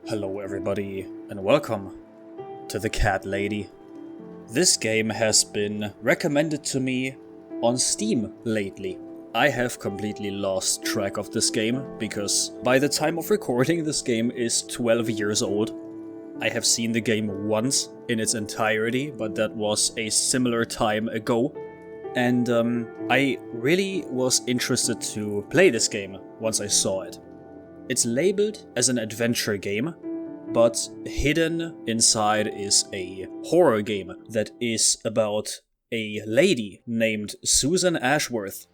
Hello everybody, and welcome to The Cat Lady. This game has been recommended to me on Steam lately. I have completely lost track of this game, because by the time of recording this game is 12 years old. I have seen the game once in its entirety, but that was a similar time ago. And I really was interested to play this game once I saw it. It's labeled as an adventure game, but hidden inside is a horror game that is about a lady named Susan Ashworth,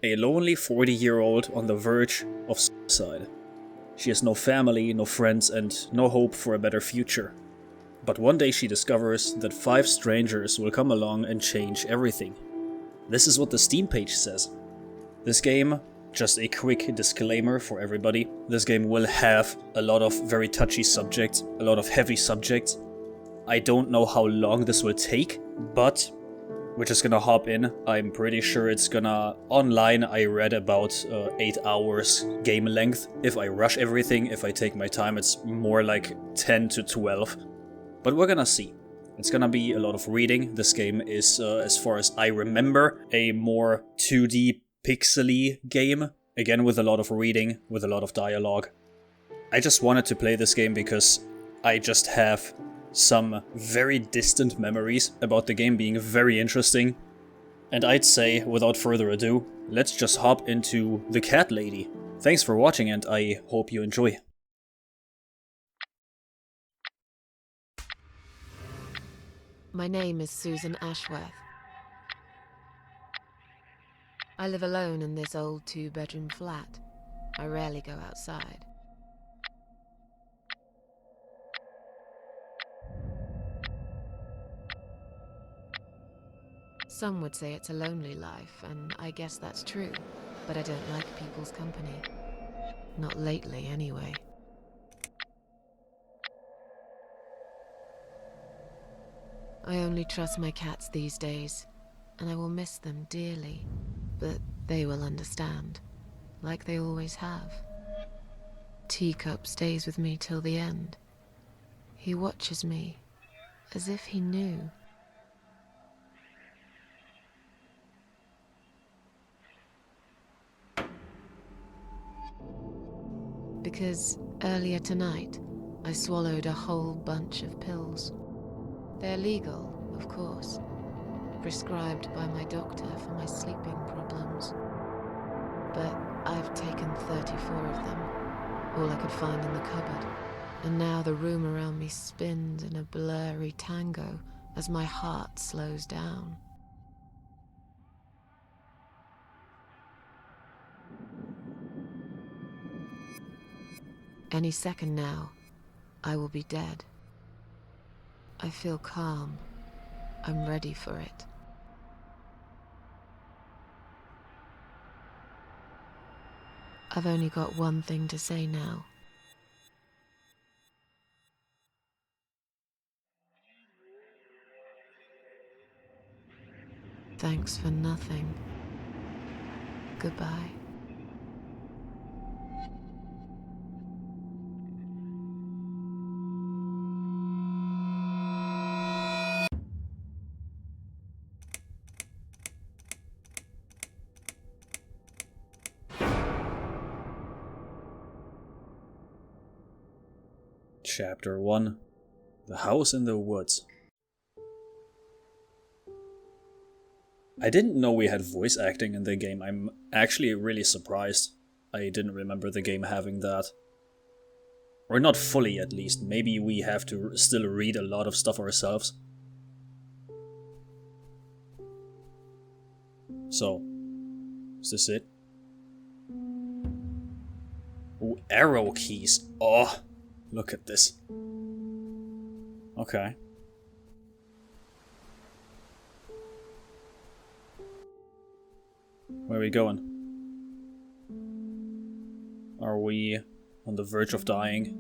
a lonely 40-year-old on the verge of suicide. She has no family, no friends, and no hope for a better future. But one day she discovers that 5 strangers will come along and change everything. This is what the Steam page says. This game, just a quick disclaimer for everybody, this game will have a lot of very touchy subjects, a lot of heavy subjects. I don't know how long this will take, but we're just gonna hop in. I'm pretty sure it's gonna... Online I read about 8 hours game length. If I rush everything, if I take my time, it's more like 10 to 12. But we're gonna see. It's gonna be a lot of reading. This game is, as far as I remember, a more 2D pixely game, again with a lot of reading, with a lot of dialogue. I just wanted to play this game because I just have some very distant memories about the game being very interesting. And I'd say, without further ado, let's just hop into The Cat Lady. Thanks for watching and I hope you enjoy. My name is Susan Ashworth. I live alone in this old 2-bedroom flat. I rarely go outside. Some would say it's a lonely life, and I guess that's true, but I don't like people's company. Not lately, anyway. I only trust my cats these days, and I will miss them dearly. But they will understand, like they always have. Teacup stays with me till the end. He watches me, as if he knew. Because earlier tonight, I swallowed a whole bunch of pills. They're legal, of course. Prescribed by my doctor for my sleeping problems. But I've taken 34 of them, all I could find in the cupboard. And now the room around me spins in a blurry tango as my heart slows down. Any second now, I will be dead. I feel calm. I'm ready for it. I've only got one thing to say now. Thanks for nothing. Goodbye. Chapter 1. The House in the Woods. I didn't know we had voice acting in the game. I'm actually really surprised. I didn't remember the game having that. Or not fully, at least. Maybe we have to still read a lot of stuff ourselves. So, is this it? Ooh, arrow keys. Oh, look at this. Okay. Where are we going? Are we on the verge of dying?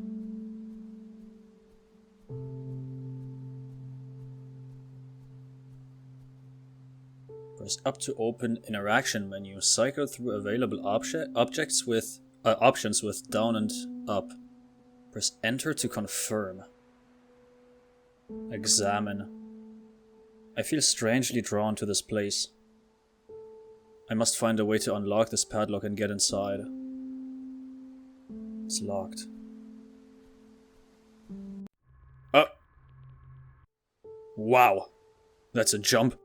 Press up to open interaction menu. Cycle through available objects with options with down and up. Press enter to confirm. Examine. I feel strangely drawn to this place. I must find a way to unlock this padlock and get inside. It's locked. Oh! Wow! That's a jump.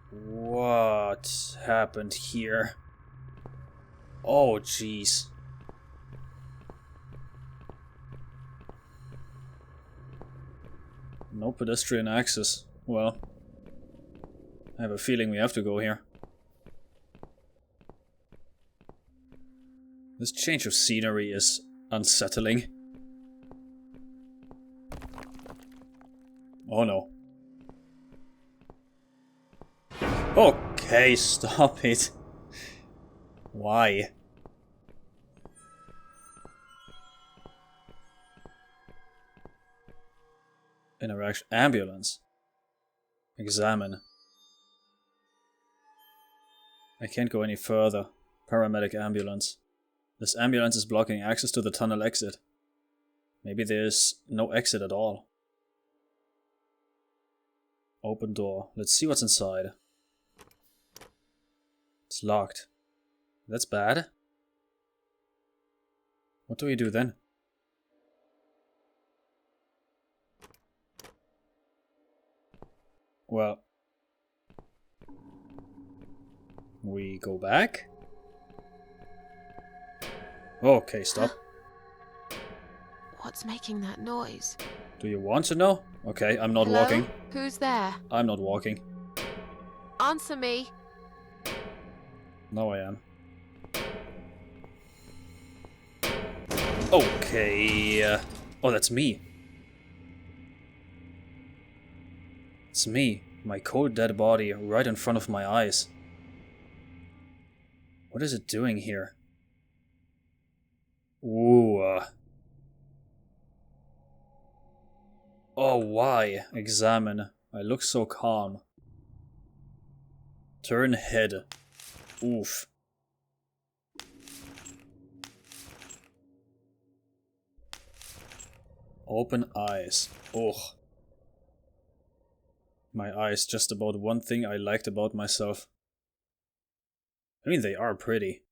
What happened here? Oh, jeez. No pedestrian access. Well, I have a feeling we have to go here. This change of scenery is unsettling. Oh no. Okay, stop it. Why? Interaction. Ambulance. Examine. I can't go any further. Paramedic ambulance. This ambulance is blocking access to the tunnel exit. Maybe there's no exit at all. Open door. Let's see what's inside. It's locked. That's bad. What do we do then? Well, we go back? Okay, stop. What's making that noise? Do you want to know? Okay, I'm not Hello? walking. Who's there? I'm not walking. Answer me. No, I am. Okay. Oh, that's me. It's me. My cold dead body right in front of my eyes. What is it doing here? Ooh. Oh, why? Examine. I look so calm. Turn head. Oof. Open eyes. Ugh. My eyes, just about one thing I liked about myself. I mean, they are pretty.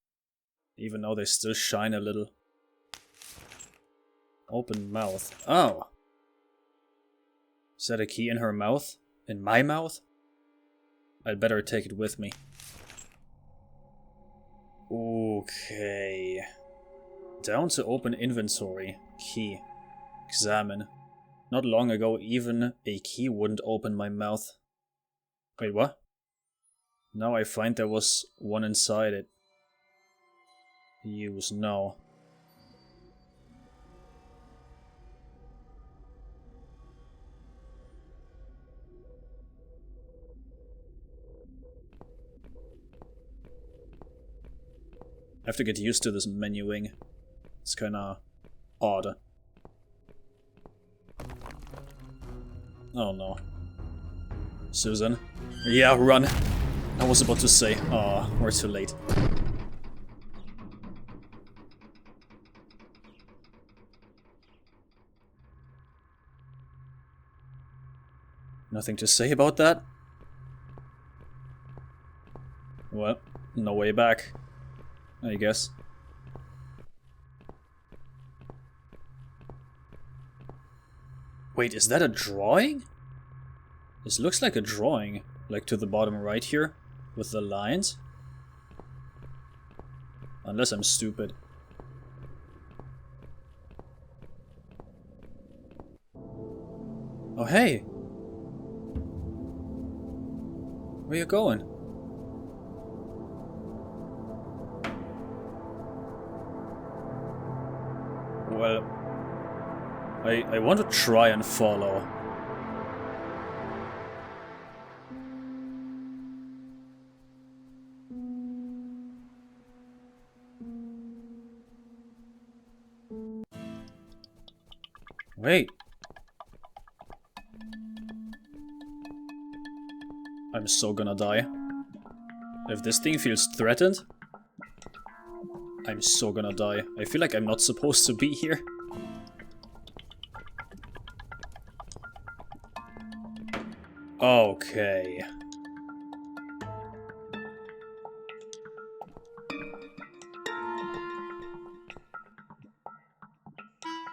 Even though they still shine a little. Open mouth. Oh. Is that a key in her mouth? In my mouth? I'd better take it with me. Okay. Down to open inventory. Key. Examine. Not long ago, even a key wouldn't open my mouth. Wait, what? Now I find there was one inside it. Use, no. I have to get used to this menuing. It's kinda odd. Oh no. Susan? Yeah, run! I was about to say, aw, we're too late. Nothing to say about that? Well, no way back, I guess. Wait, is that a drawing? This looks like a drawing, like to the bottom right here, with the lines. Unless I'm stupid. Oh hey! Where you going? Well, I want to try and follow. Wait. I'm so gonna die. If this thing feels threatened... I'm so gonna die. I feel like I'm not supposed to be here. Okay.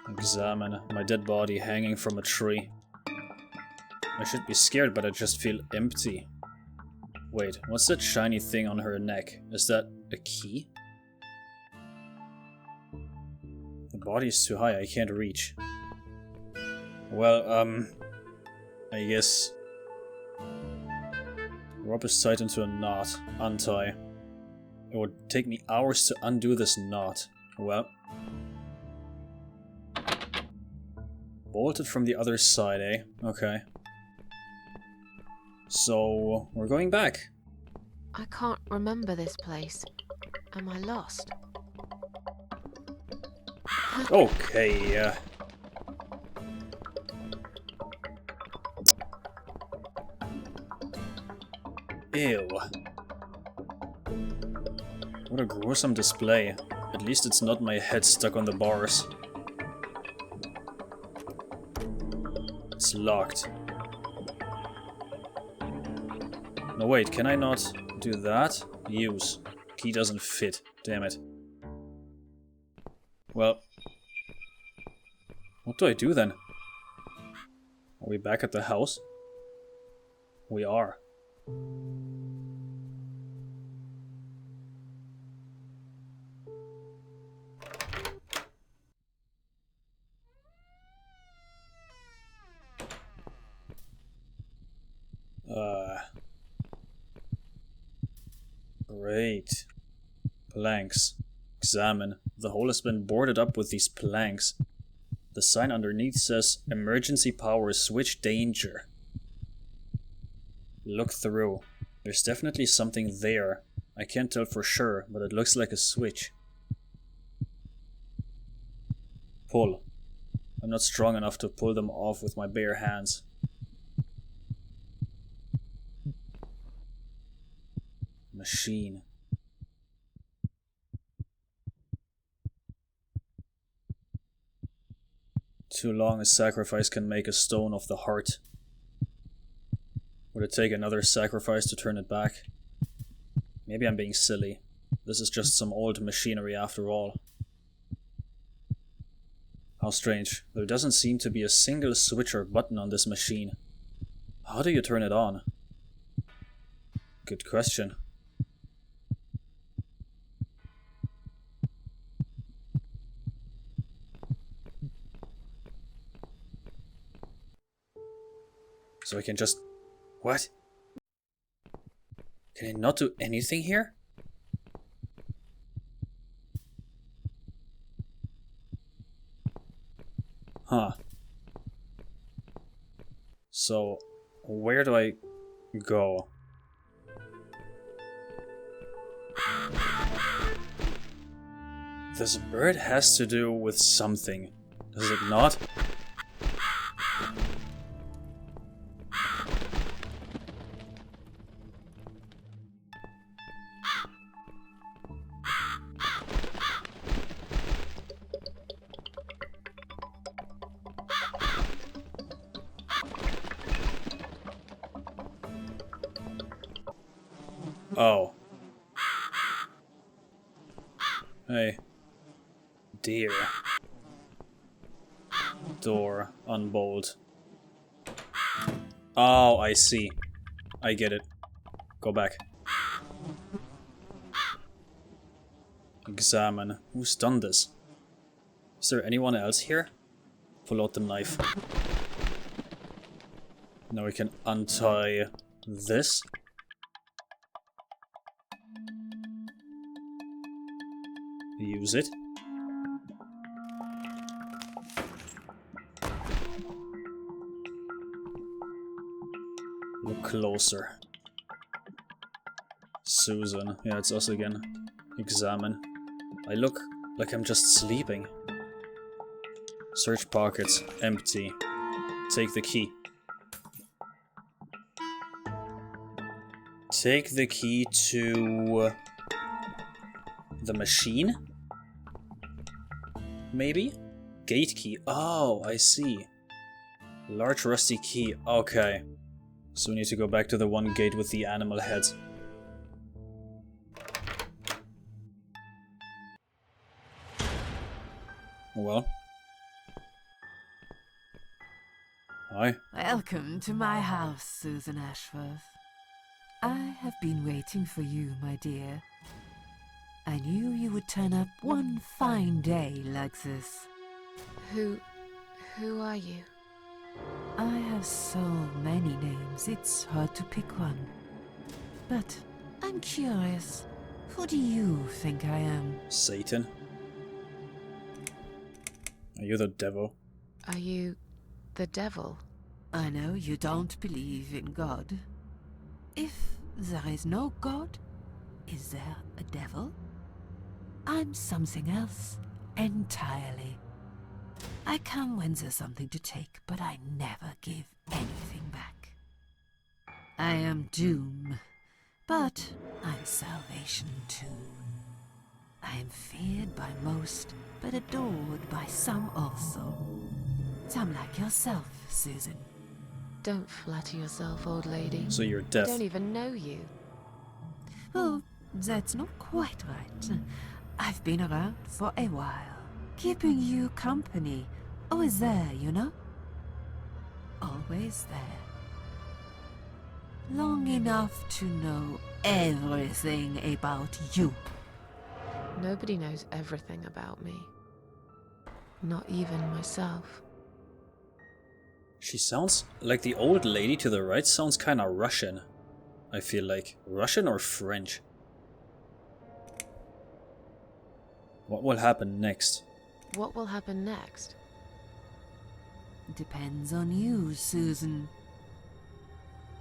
Examine my dead body hanging from a tree. I should be scared, but I just feel empty. Wait, what's that shiny thing on her neck? Is that a key? The body is too high, I can't reach. Well, I guess... Rope is tied into a knot. Untie. It would take me hours to undo this knot. Well... Bolted from the other side, eh? Okay. So, we're going back. I can't remember this place. Am I lost? Okay, Ew. What a gruesome display. At least it's not my head stuck on the bars. It's locked. No, wait, can I not do that? Use. Key doesn't fit. Damn it. Well. What do I do then? Are we back at the house? We are. Great. Planks. Examine. The hole has been boarded up with these planks. The sign underneath says, emergency power switch danger. Look through. There's definitely something there. I can't tell for sure, but it looks like a switch. Pull. I'm not strong enough to pull them off with my bare hands. Machine. Too long a sacrifice can make a stone of the heart. Would it take another sacrifice to turn it back? Maybe I'm being silly. This is just some old machinery after all. How strange. There doesn't seem to be a single switch or button on this machine. How do you turn it on? Good question. So I can just... What? Can I not do anything here? Huh. So, where do I go? This bird has to do with something, does it not? Oh. Hey. Dear. Door. Unbolt. Oh, I see. I get it. Go back. Examine. Who's done this? Is there anyone else here? Pull out the knife. Now we can untie this. Use it. Look closer. Susan. Yeah, it's us again. Examine. I look like I'm just sleeping. Search pockets. Empty. Take the key. Take the key to... the machine? maybe? Gate key. Oh, I see. Large rusty key. Okay. So we need to go back to the one gate with the animal heads. Well. Hi. Welcome to my house, Susan Ashworth. I have been waiting for you, my dear. I knew you would turn up one fine day like this. Who are you? I have so many names, it's hard to pick one. But I'm curious, who do you think I am? Satan. Are you the devil? Are you the devil? I know you don't believe in God. If there is no God, is there a devil? I'm something else entirely. I come when there's something to take, but I never give anything back. I am doom, but I'm salvation too. I am feared by most, but adored by some also. Some like yourself, Susan. Don't flatter yourself, old lady. So you're I deaf. don't even know you. Well, that's not quite right. I've been around for a while, keeping you company. Always there, you know? Always there. Long enough to know everything about you. Nobody knows everything about me. Not even myself. She sounds like the old lady to the right sounds kinda Russian. I feel like. Russian or French? What will happen next? What will happen next? Depends on you, Susan.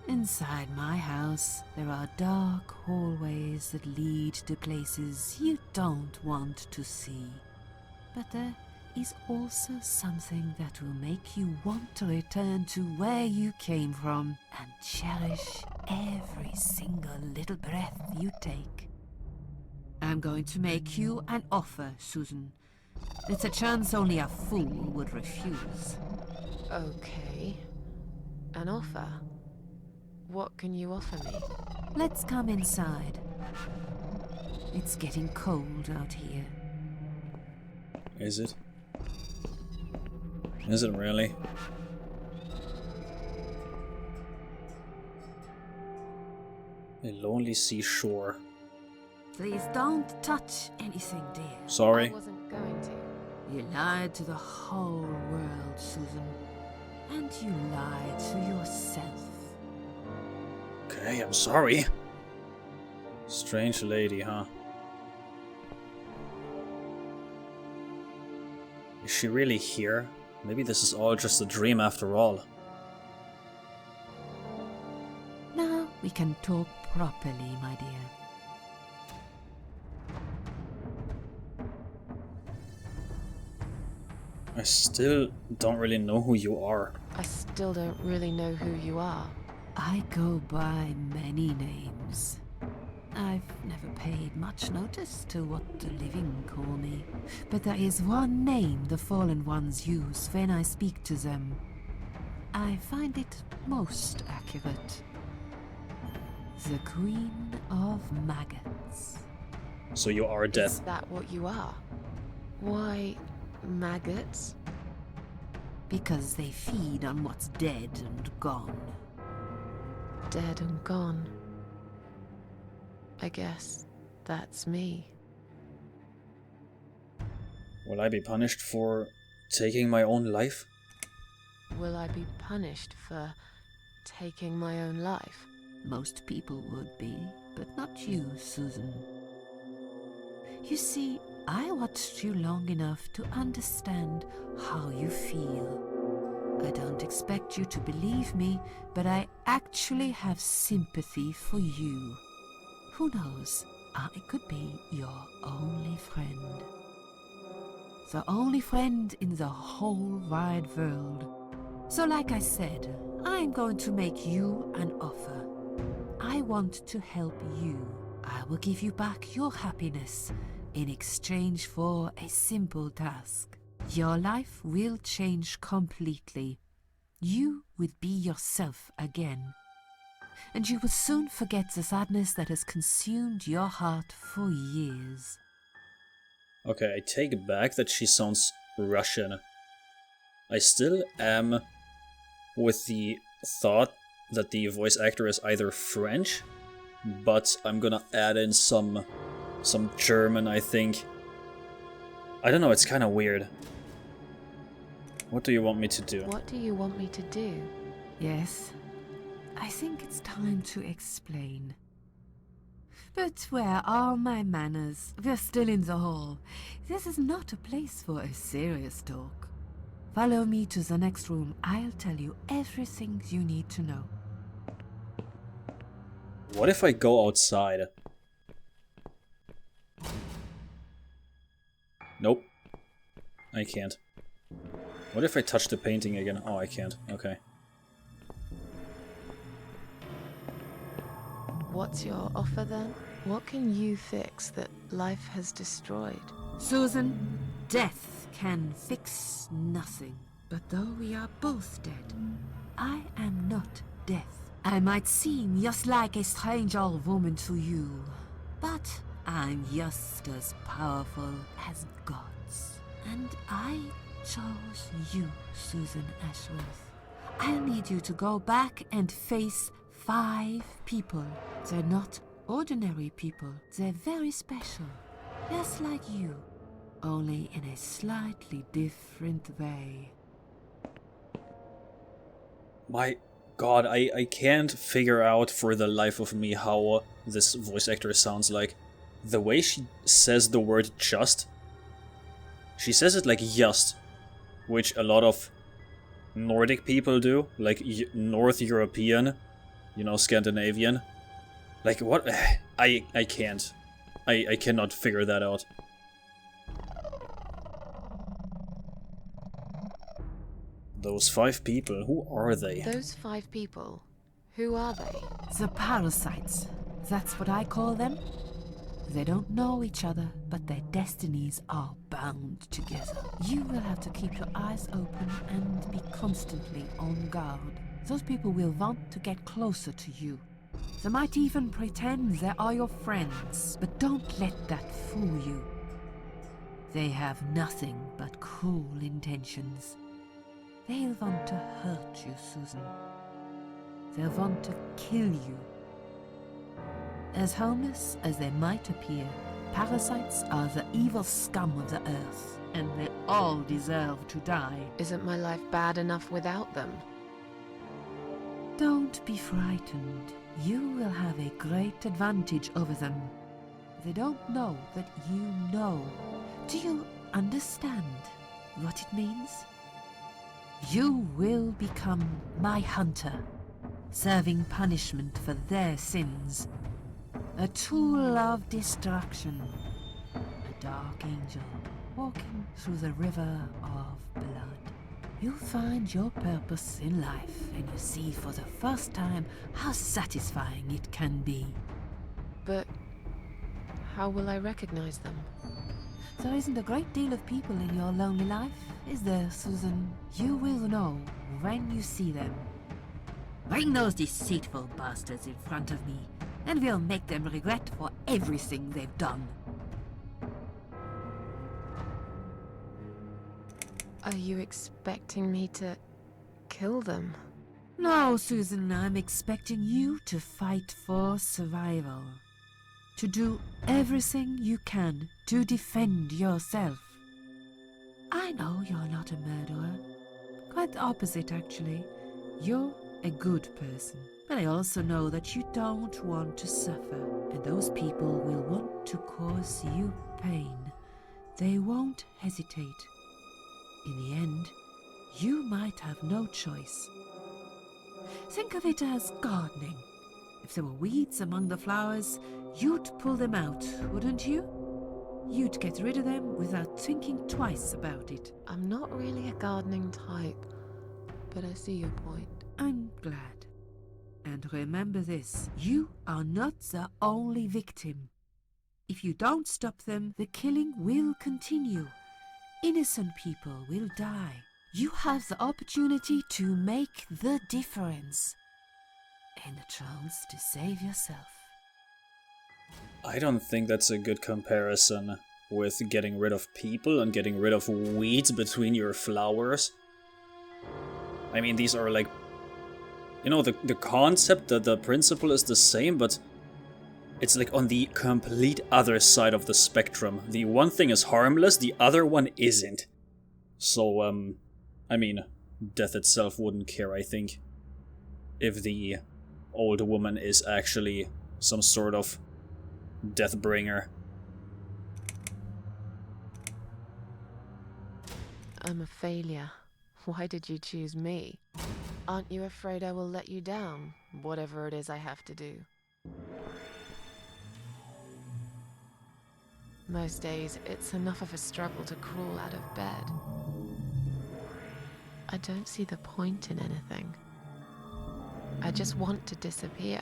Inside my house, there are dark hallways that lead to places you don't want to see. But there is also something that will make you want to return to where you came from and cherish every single little breath you take. I'm going to make you an offer, Susan. It's a chance only a fool would refuse. Okay. An offer? What can you offer me? Let's come inside. It's getting cold out here. Is it? Is it really? A lonely seashore. Please don't touch anything, dear. Sorry. I wasn't going to. You lied to the whole world, Susan. And you lied to yourself. Okay, I'm sorry. Strange lady, huh? Is she really here? Maybe this is all just a dream after all. Now we can talk properly, my dear. I still don't really know who you are. I still don't really know who you are. I go by many names. I've never paid much notice to what the living call me, but there is one name the fallen ones use when I speak to them. I find it most accurate. The Queen of Maggots. So you are Is death. that what you are? Why, maggots? Because they feed on what's dead and gone. Dead and gone. I guess that's me. Will I be punished for taking my own life? Will I be punished for taking my own life? Most people would be, but not you, Susan. You see, I watched you long enough to understand how you feel. I don't expect you to believe me, but I actually have sympathy for you. Who knows, I could be your only friend. The only friend in the whole wide world. So like I said, I'm going to make you an offer. I want to help you. I will give you back your happiness in exchange for a simple task. Your life will change completely. You will be yourself again. And you will soon forget the sadness that has consumed your heart for years. Okay, I take it back that she sounds Russian. I still am with the thought that the voice actor is either French, but I'm gonna add in some German, I think. I don't know, it's kind of weird. What do you want me to do? What do you want me to do? Yes, I think it's time to explain. But where are my manners? We're still in the hall. This is not a place for a serious talk. Follow me to the next room. I'll tell you everything you need to know. What if I go outside? Nope. I can't. What if I touch the painting again? Oh, I can't. Okay. What's your offer then? What can you fix that life has destroyed? Susan, death can fix nothing. But though we are both dead, I am not death. I might seem just like a strange old woman to you, but I'm just as powerful as gods. And I chose you, Susan Ashworth. I'll need you to go back and face 5 people. They're not ordinary people. They're very special. Just like you, only in a slightly different way. My god, I can't figure out for the life of me how this voice actor sounds like. The way she says the word just, she says it like just, which a lot of Nordic people do, like North European, you know, Scandinavian. Like what? I can't. I cannot figure that out. Those 5 people, who are they? Those 5 people, who are they? The parasites. That's what I call them. They don't know each other, but their destinies are bound together. You will have to keep your eyes open and be constantly on guard. Those people will want to get closer to you. They might even pretend they are your friends, but don't let that fool you. They have nothing but cruel intentions. They'll want to hurt you, Susan. They'll want to kill you. As harmless as they might appear, parasites are the evil scum of the earth, and they all deserve to die. Isn't my life bad enough without them? Don't be frightened. You will have a great advantage over them. They don't know that you know. Do you understand what it means? You will become my hunter, serving punishment for their sins. A tool of destruction. A dark angel walking through the river of blood. You find your purpose in life, and you see for the first time how satisfying it can be. But how will I recognize them? There isn't a great deal of people in your lonely life, is there, Susan? You will know when you see them. Bring those deceitful bastards in front of me, and we'll make them regret for everything they've done. Are you expecting me to kill them? No, Susan, I'm expecting you to fight for survival. To do everything you can to defend yourself. I know you're not a murderer. Quite the opposite, actually. You're a good person. But I also know that you don't want to suffer, and those people will want to cause you pain. They won't hesitate. In the end, you might have no choice. Think of it as gardening. If there were weeds among the flowers, you'd pull them out, wouldn't you? You'd get rid of them without thinking twice about it. I'm not really a gardening type, but I see your point. I'm glad. And remember this, you are not the only victim. If you don't stop them, the killing will continue. Innocent people will die. You have the opportunity to make the difference. And a chance to save yourself. I don't think that's a good comparison with getting rid of people and getting rid of weeds between your flowers. I mean, these are like... You know, the concept, the principle is the same, but it's like on the complete other side of the spectrum. The one thing is harmless, the other one isn't. So, I mean, death itself wouldn't care, I think, if the old woman is actually some sort of Deathbringer. I'm a failure. Why did you choose me? Aren't you afraid I will let you down, whatever it is I have to do? Most days, it's enough of a struggle to crawl out of bed. I don't see the point in anything. I just want to disappear.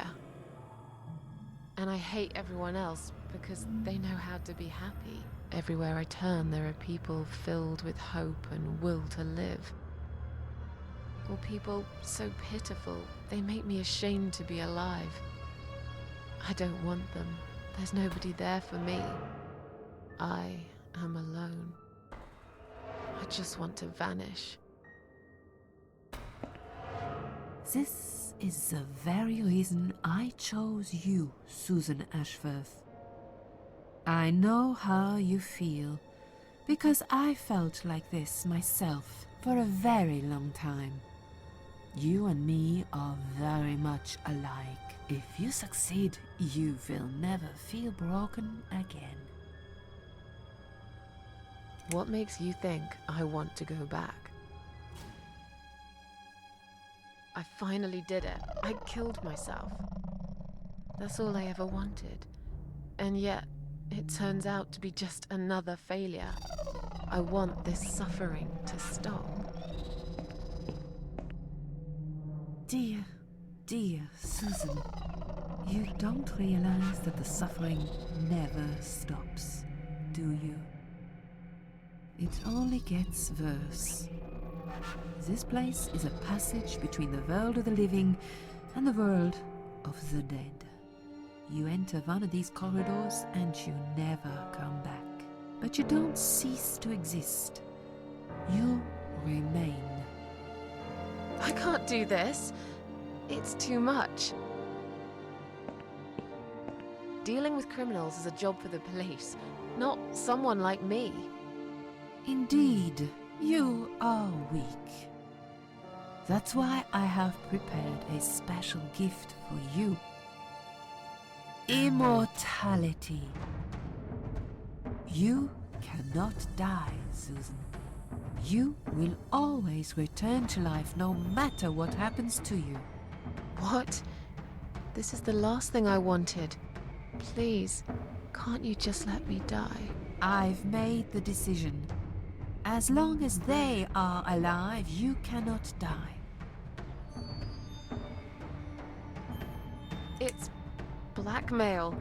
And I hate everyone else because they know how to be happy. Everywhere I turn, there are people filled with hope and will to live. Or people so pitiful, they make me ashamed to be alive. I don't want them. There's nobody there for me. I am alone. I just want to vanish. This is the very reason I chose you, Susan Ashworth. I know how you feel, because I felt like this myself for a very long time. You and me are very much alike. If you succeed, you will never feel broken again. What makes you think I want to go back? I finally did it. I killed myself. That's all I ever wanted. And yet, it turns out to be just another failure. I want this suffering to stop. Dear Susan, you don't realize that the suffering never stops, do you? It only gets worse. This place is a passage between the world of the living and the world of the dead. You enter one of these corridors and you never come back. But you don't cease to exist. You remain. I can't do this. It's too much. Dealing with criminals is a job for the police, not someone like me. Indeed, you are weak. That's why I have prepared a special gift for you. Immortality. You cannot die, Susan. You will always return to life no matter what happens to you. What? This is the last thing I wanted. Please, can't you just let me die? I've made the decision. As long as they are alive, you cannot die. It's blackmail.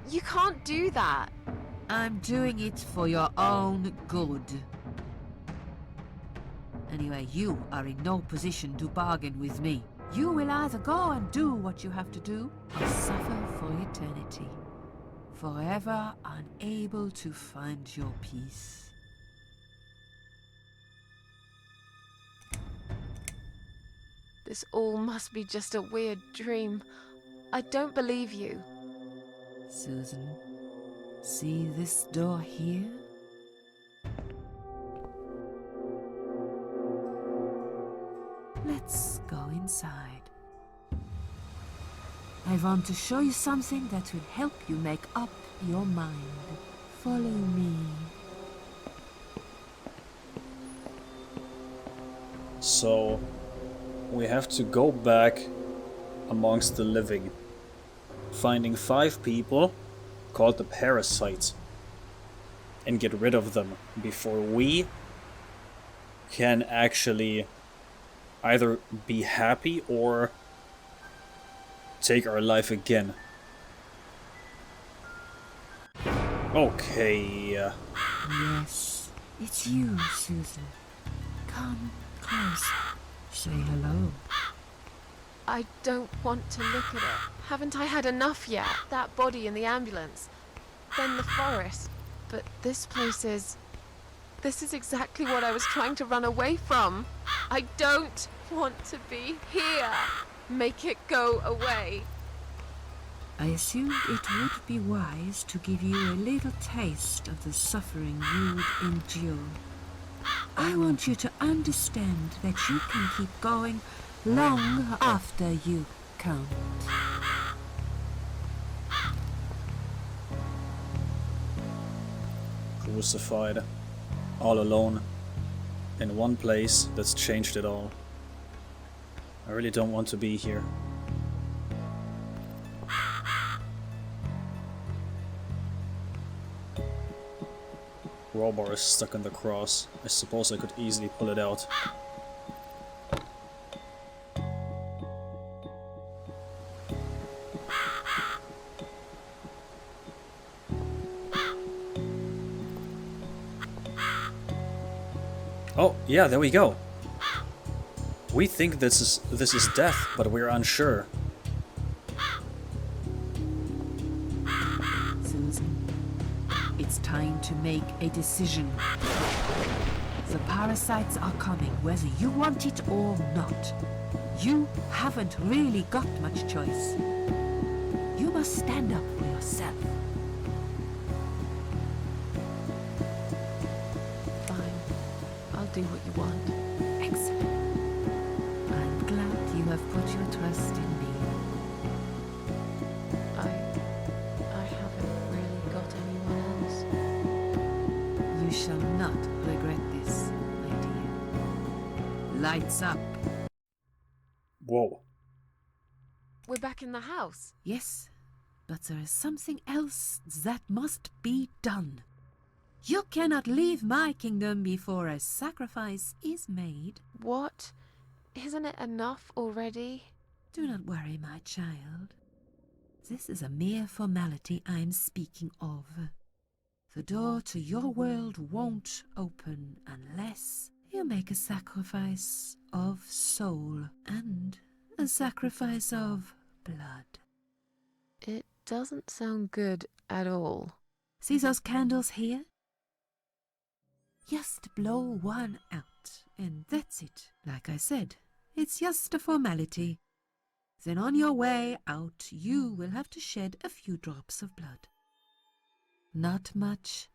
You can't do that. I'm doing it for your own good. Anyway, you are in no position to bargain with me. You will either go and do what you have to do, or suffer for eternity. Forever unable to find your peace. This all must be just a weird dream. I don't believe you. Susan, see this door here? Let's go inside. I want to show you something that will help you make up your mind. Follow me. So, we have to go back amongst the living, finding 5 people called the parasites, and get rid of them before we can actually either be happy or take our life again. Okay. Yes, It's you, Susan. Come close. Say hello. I don't want to look at it. Haven't I had enough yet? That body in the ambulance. Then the forest. But this place is... This is exactly what I was trying to run away from. I don't want to be here. Make it go away. I assumed it would be wise to give you a little taste of the suffering you'd endure. I want you to understand that you can keep going long after you can't. Crucified. All alone. In one place that's changed it all. I really don't want to be here. Crowbar is stuck in the cross. I suppose I could easily pull it out. Oh, yeah, there we go. We think this is death, but we're unsure. Susan, it's time to make a decision. The parasites are coming, whether you want it or not. You haven't really got much choice. You must stand up for yourself. Fine. I'll do what you want. Excellent. I'm glad you have put your trust in me. I haven't really got anyone else. You shall not regret this, my dear. Lights up. Whoa. We're back in the house. Yes, but there is something else that must be done. You cannot leave my kingdom before a sacrifice is made. What? Isn't it enough already? Do not worry, my child. This is a mere formality I'm speaking of. The door to your world won't open unless you make a sacrifice of soul and a sacrifice of blood. It doesn't sound good at all. See those candles here? Just blow one out, and that's it. Like I said, it's just a formality. Then on your way out, you will have to shed a few drops of blood. Not much,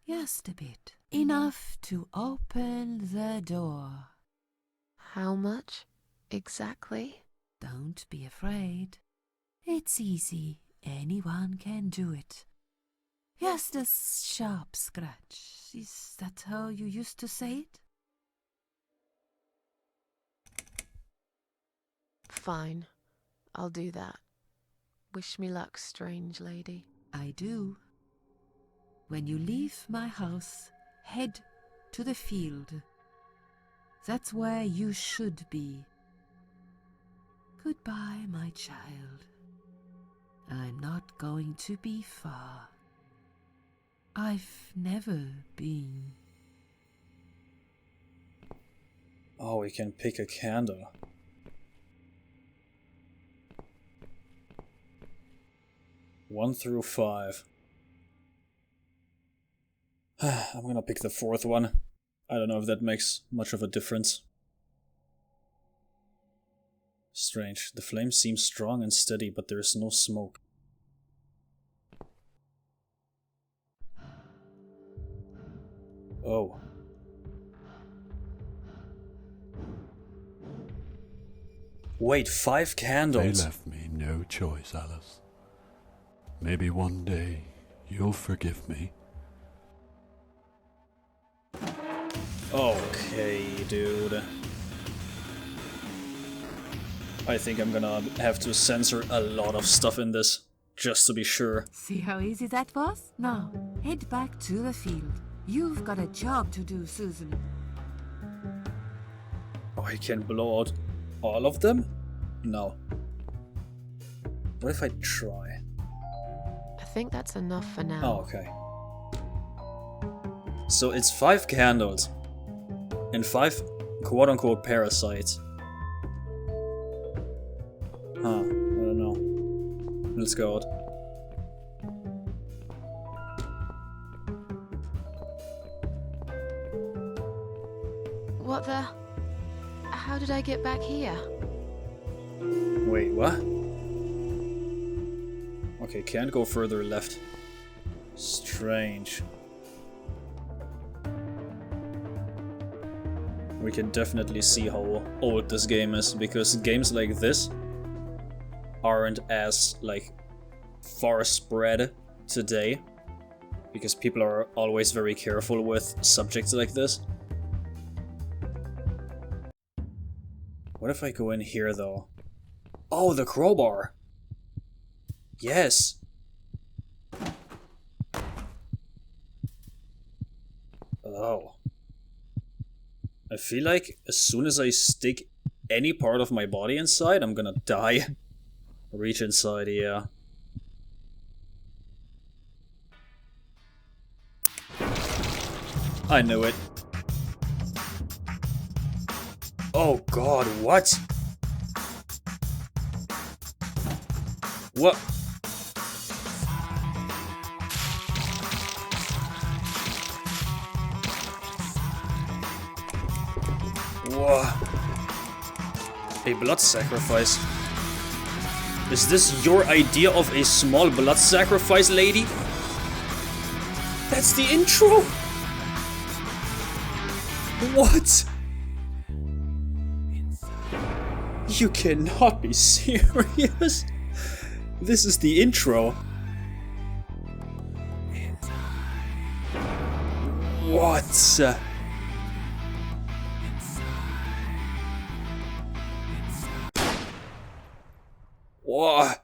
just a bit. Enough to open the door. How much exactly? Don't be afraid. It's easy. Anyone can do it. Just a sharp scratch. Is that how you used to say it? Fine. I'll do that. Wish me luck, strange lady. I do. When you leave my house, head to the field. That's where you should be. Goodbye, my child. I'm not going to be far. I've never been. Oh, we can pick a candle. One through 5. I'm gonna pick the 4th one. I don't know if that makes much of a difference. Strange. The flame seems strong and steady, but there is no smoke. Oh. Wait, 5 candles? They left me no choice, Alice. Maybe one day you'll forgive me. Okay, dude. I think I'm gonna have to censor a lot of stuff in this, just to be sure. See how easy that was? Now, head back to the field. You've got a job to do, Susan. Oh, I can blow out all of them? No. What if I try? I think that's enough for now. Oh, okay. So it's 5 candles and 5 quote-unquote parasites. Huh, I don't know. Let's go out. What the? How did I get back here? Wait, what? Okay, can't go further left. Strange. We can definitely see how old this game is, because games like this aren't as, like, far spread today, because people are always very careful with subjects like this. What if I go in here, though? Oh, the crowbar! Yes! Oh. I feel like as soon as I stick any part of my body inside, I'm gonna die. Reach inside, yeah. I knew it. Oh god, what? What? Whoa. A blood sacrifice. Is this your idea of a small blood sacrifice, lady? That's the intro? What? You cannot be serious. This is the intro. What? What?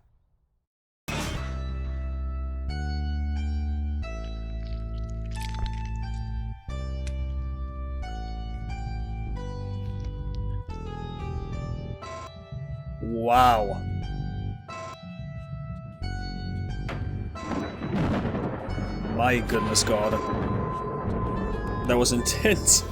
Wow. My goodness god. That was intense.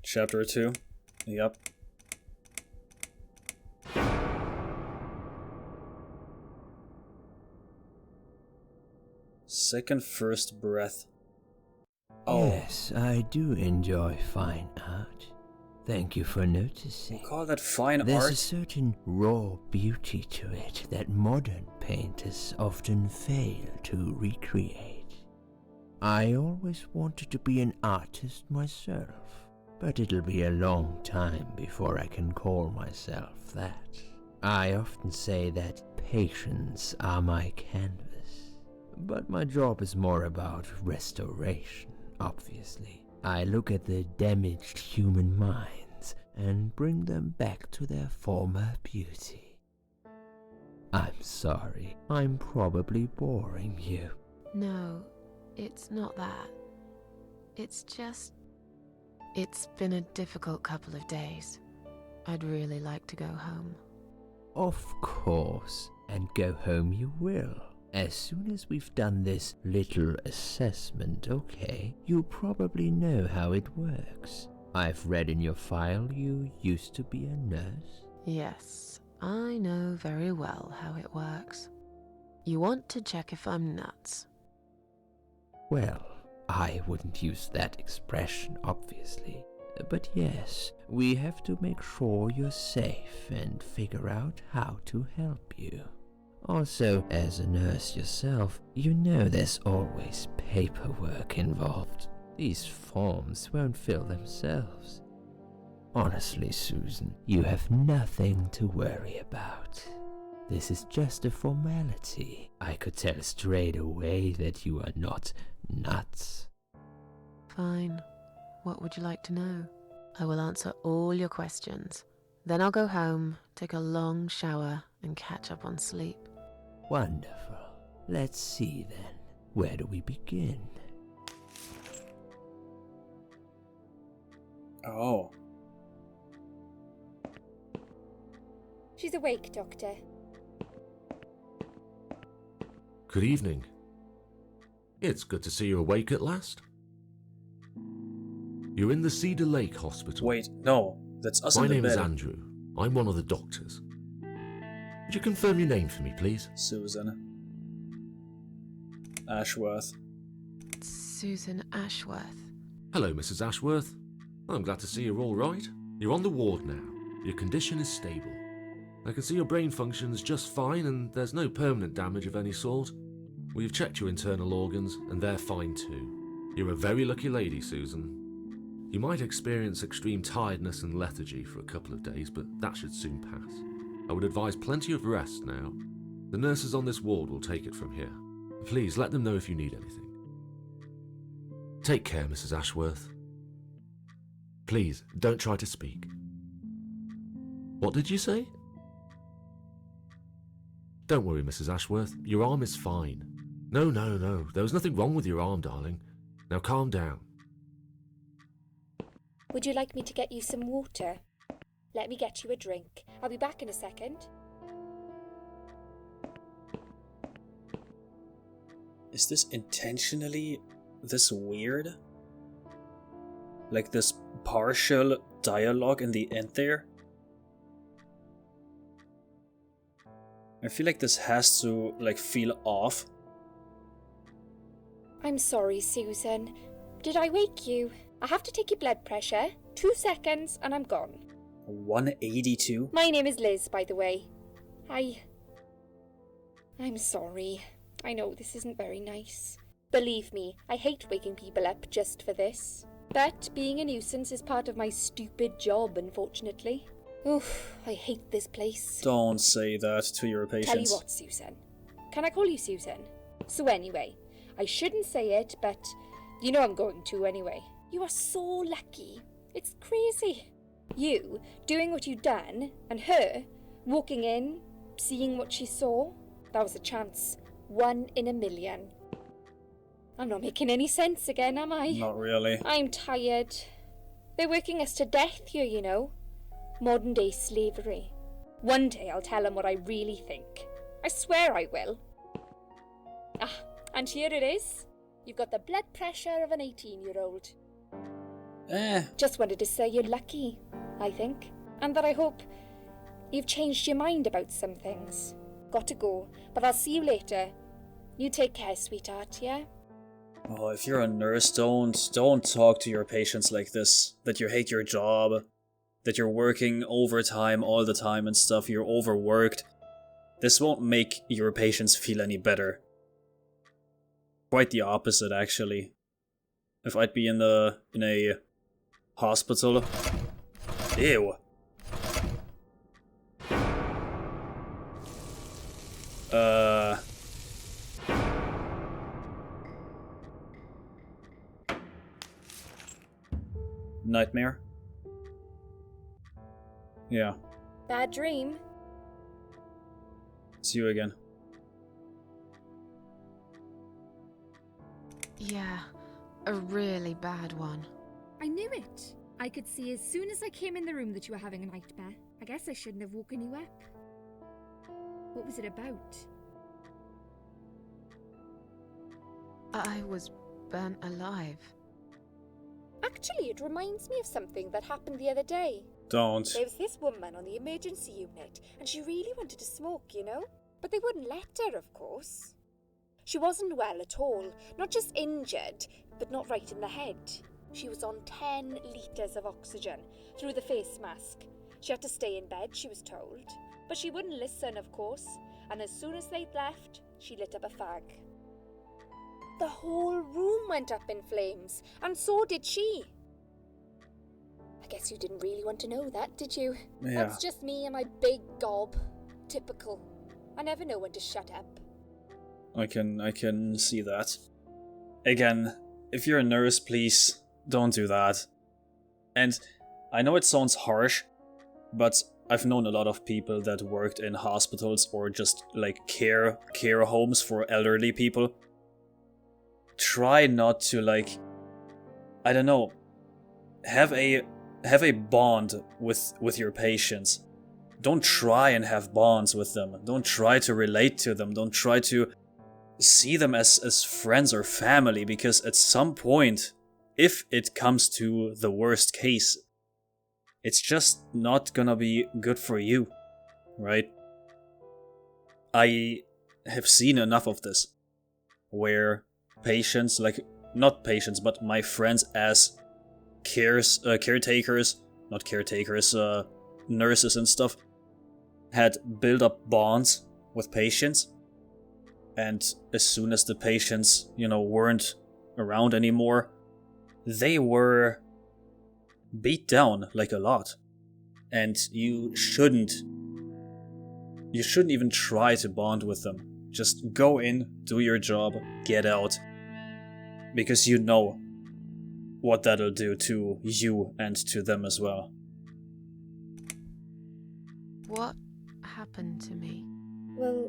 Chapter 2. Yep. Second first breath. Oh. Yes, I do enjoy fine art. Thank you for noticing. You call that fine There's art? a certain raw beauty to it that modern painters often fail to recreate. I always wanted to be an artist myself, but it'll be a long time before I can call myself that. I often say that patients are my canvas, but my job is more about restoration, obviously. I look at the damaged human minds and bring them back to their former beauty. I'm sorry, I'm probably boring you. No, it's not that. It's just... It's been a difficult couple of days. I'd really like to go home. Of course, and go home you will. As soon as we've done this little assessment, okay, you probably know how it works. I've read in your file you used to be a nurse. Yes, I know very well how it works. You want to check if I'm nuts. Well, I wouldn't use that expression, obviously. But yes, we have to make sure you're safe and figure out how to help you. Also, as a nurse yourself, you know there's always paperwork involved. These forms won't fill themselves. Honestly, Susan, you have nothing to worry about. This is just a formality. I could tell straight away that you are not nuts. Fine. What would you like to know? I will answer all your questions. Then I'll go home, take a long shower, and catch up on sleep. Wonderful. Let's see then. Where do we begin? Oh. She's awake, Doctor. Good evening. It's good to see you awake at last. You're in the Cedar Lake Hospital. Wait, no. That's us My in the name is bed. Andrew. I'm one of the doctors. Would you confirm your name for me, please? Susan. Ashworth. Susan Ashworth. Hello, Mrs. Ashworth. I'm glad to see you're all right. You're on the ward now. Your condition is stable. I can see your brain functions just fine and there's no permanent damage of any sort. We've checked your internal organs and they're fine too. You're a very lucky lady, Susan. You might experience extreme tiredness and lethargy for a couple of days, but that should soon pass. I would advise plenty of rest now. The nurses on this ward will take it from here. Please let them know if you need anything. Take care, Mrs. Ashworth. Please, don't try to speak. What did you say? Don't worry, Mrs. Ashworth. Your arm is fine. No. There was nothing wrong with your arm, darling. Now calm down. Would you like me to get you some water? Let me get you a drink. I'll be back in a second. Is this intentionally this weird? Like this partial dialogue in the end there? I feel like this has to, like, feel off. I'm sorry, Susan. Did I wake you? I have to take your blood pressure. 2 seconds and I'm gone. 182? My name is Liz, by the way. I'm sorry. I know this isn't very nice. Believe me, I hate waking people up just for this. But being a nuisance is part of my stupid job, unfortunately. Oof, I hate this place. Don't say that to your patients. Tell you what, Susan. Can I call you Susan? So anyway, I shouldn't say it, but you know I'm going to anyway. You are so lucky. It's crazy. You doing what you've done, and her walking in, seeing what she saw. That was a chance. 1 in a million. I'm not making any sense again, am I? Not really. I'm tired. They're working us to death here, you know. Modern day slavery. One day I'll tell them what I really think. I swear I will. And here it is. You've got the blood pressure of an 18-year-old. Just wanted to say you're lucky, I think. And that I hope you've changed your mind about some things. Got to go, but I'll see you later. You take care, sweetheart, yeah? Oh, if you're a nurse, don't talk to your patients like this. That you hate your job. That you're working overtime all the time and stuff. You're overworked. This won't make your patients feel any better. Quite the opposite, actually. If I'd be in a hospital. Ew. Nightmare? Yeah. Bad dream? It's you again. Yeah, a really bad one. I knew it. I could see as soon as I came in the room that you were having a nightmare. I guess I shouldn't have woken you up. What was it about? I was burnt alive. Actually, it reminds me of something that happened the other day. Don't. There was this woman on the emergency unit, and she really wanted to smoke, you know? But they wouldn't let her, of course. She wasn't well at all, not just injured, but not right in the head. She was on 10 litres of oxygen through the face mask. She had to stay in bed, she was told. But she wouldn't listen, of course, and as soon as they'd left, she lit up a fag. The whole room went up in flames, and so did she. I guess you didn't really want to know that, did you? Yeah. That's just me and my big gob. Typical. I never know when to shut up. I can see that. Again, if you're a nurse, please don't do that. And I know it sounds harsh, but I've known a lot of people that worked in hospitals or just like care homes for elderly people. Try not to, like, I don't know, have a bond with your patients. don't try and have bonds with them. Don't try to relate to them. Don't try to see them as friends or family, because at some point, if it comes to the worst case, it's just not gonna be good for you, right? I have seen enough of this, where patients, like, not patients, but my friends as caretakers, not caretakers, nurses and stuff, had built up bonds with patients, and as soon as the patients, weren't around anymore, they were beat down like a lot. And you shouldn't even try to bond with them. Just go in, do your job, get out, because you know what that'll do to you and to them as well. What happened to me? Well,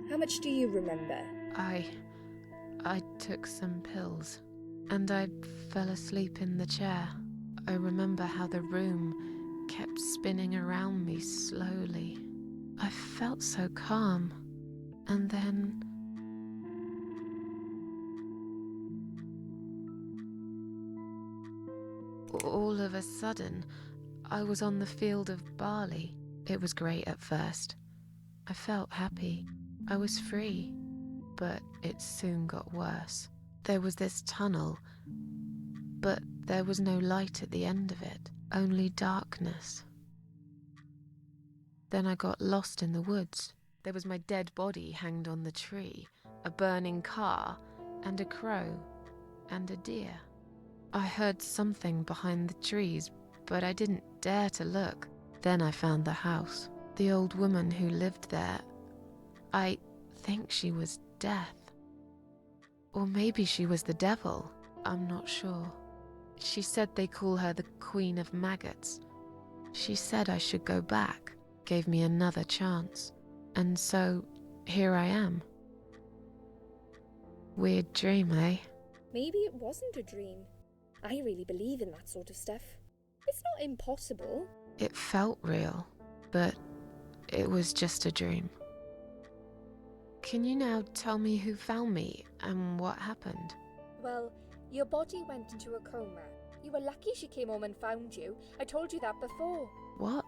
how much do you remember? I took some pills, and I fell asleep in the chair. I remember how the room kept spinning around me slowly. I felt so calm, and then... all of a sudden, I was on the field of barley. It was great at first. I felt happy. I was free. But it soon got worse. There was this tunnel, but there was no light at the end of it, only darkness. Then I got lost in the woods. There was my dead body hanged on the tree, a burning car, and a crow, and a deer. I heard something behind the trees, but I didn't dare to look. Then I found the house. The old woman who lived there, I think she was Death. Or maybe she was the devil. I'm not sure. She said they call her the Queen of Maggots. She said I should go back, gave me another chance. And so, here I am. Weird dream, eh? Maybe it wasn't a dream. I really believe in that sort of stuff. It's not impossible. It felt real, but it was just a dream. Can you now tell me who found me and what happened? Well, your body went into a coma. You were lucky she came home and found you. I told you that before. What?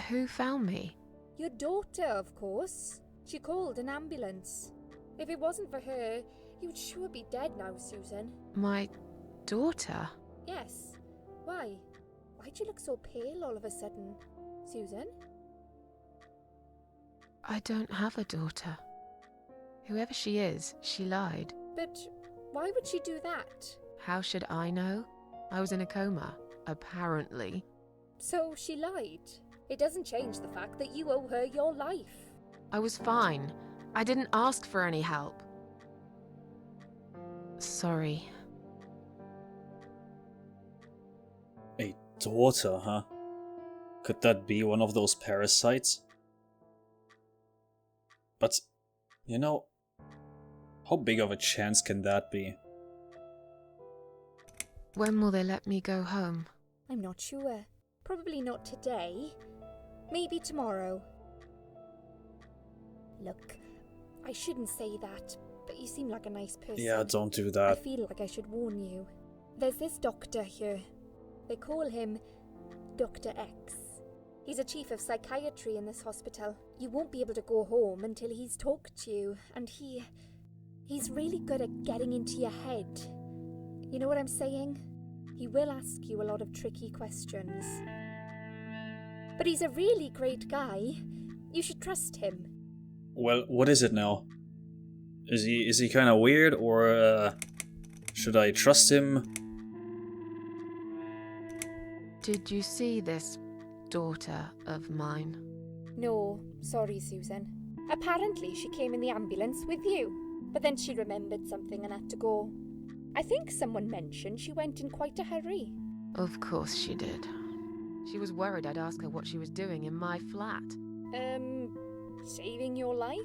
Who found me? Your daughter, of course. She called an ambulance. If it wasn't for her, you would sure be dead now, Susan. My daughter? Yes. Why? Why'd you look so pale all of a sudden, Susan? I don't have a daughter. Whoever she is, she lied. But why would she do that? How should I know? I was in a coma, apparently. So she lied. It doesn't change the fact that you owe her your life. I was fine. I didn't ask for any help. Sorry. A daughter, huh? Could that be one of those parasites? But, how big of a chance can that be? When will they let me go home? I'm not sure. Probably not today. Maybe tomorrow. Look, I shouldn't say that, but you seem like a nice person. Yeah, don't do I that. feel like I should warn you. There's this doctor here. They call him Dr. X. He's a chief of psychiatry in this hospital. You won't be able to go home until he's talked to you, and he's really good at getting into your head. You know what I'm saying? He will ask you a lot of tricky questions. But he's a really great guy. You should trust him. Well, what is it now? Is he kind of weird, or should I trust him? Did you see this daughter of mine? No, sorry, Susan. Apparently she came in the ambulance with you, but then she remembered something and had to go. I think someone mentioned she went in quite a hurry. Of course she did. She was worried I'd ask her what she was doing in my flat. Saving your life?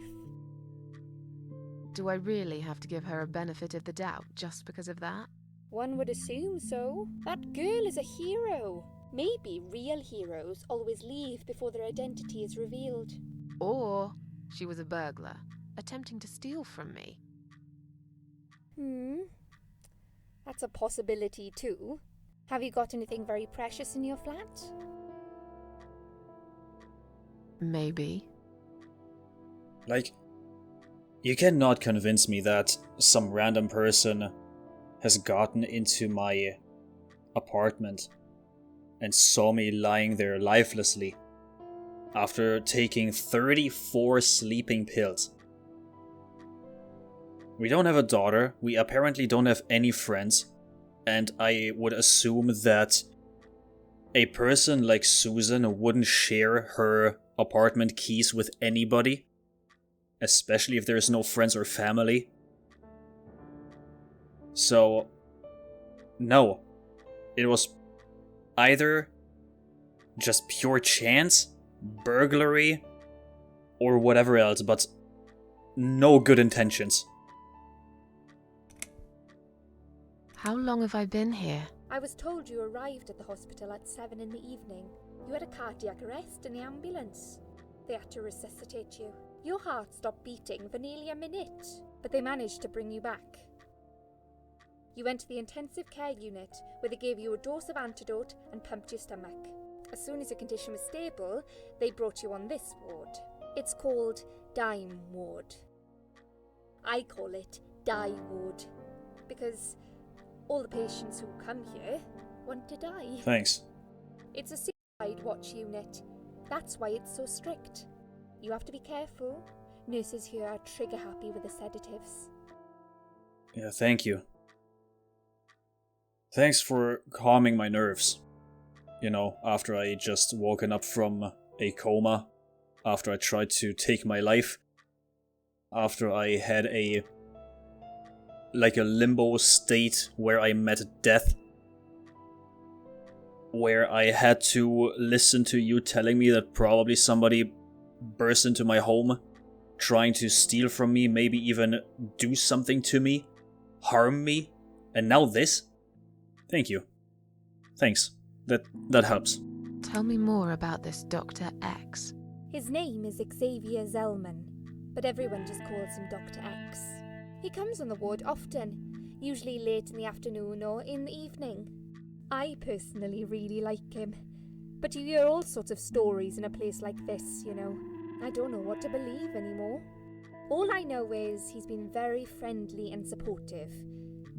Do I really have to give her a benefit of the doubt just because of that? One would assume so. That girl is a hero. Maybe real heroes always leave before their identity is revealed. Or she was a burglar, attempting to steal from me. That's a possibility too. Have you got anything very precious in your flat? Maybe. Like, you cannot convince me that some random person has gotten into my apartment and saw me lying there lifelessly after taking 34 sleeping pills. We don't have a daughter, we apparently don't have any friends, and I would assume that a person like Susan wouldn't share her apartment keys with anybody, especially if there's no friends or family. So, no. It was either just pure chance, burglary, or whatever else, but no good intentions. How long have I been here? I was told you arrived at the hospital at 7 in the evening. You had a cardiac arrest in the ambulance. They had to resuscitate you. Your heart stopped beating for nearly a minute, but they managed to bring you back. You went to the intensive care unit, where they gave you a dose of antidote and pumped your stomach. As soon as your condition was stable, they brought you on this ward. It's called Dime Ward. I call it Die Ward, because all the patients who come here want to die. Thanks. It's a suicide watch unit. That's why it's so strict. You have to be careful. Nurses here are trigger happy with the sedatives. Yeah, thank you. Thanks for calming my nerves. You know, after I just woken up from a coma, after I tried to take my life, after I had a limbo state where I met death, where I had to listen to you telling me that probably somebody burst into my home, trying to steal from me, maybe even do something to me, harm me, and now this? Thank you. Thanks. That helps. Tell me more about this Dr. X. His name is Xavier Zellman, but everyone just calls him Dr. X. He comes on the ward often, usually late in the afternoon or in the evening. I personally really like him, but you hear all sorts of stories in a place like this, you know. I don't know what to believe anymore. All I know is he's been very friendly and supportive.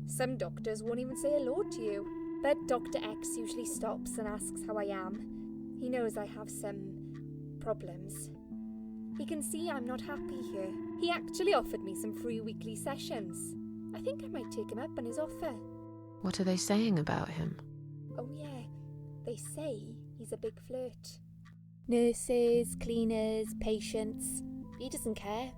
Some doctors won't even say hello to you, but Dr. X usually stops and asks how I am. He knows I have some problems. He can see I'm not happy here. He actually offered me some free weekly sessions. I think I might take him up on his offer. What are they saying about him? Oh yeah, they say he's a big flirt. Nurses, cleaners, patients. He doesn't care,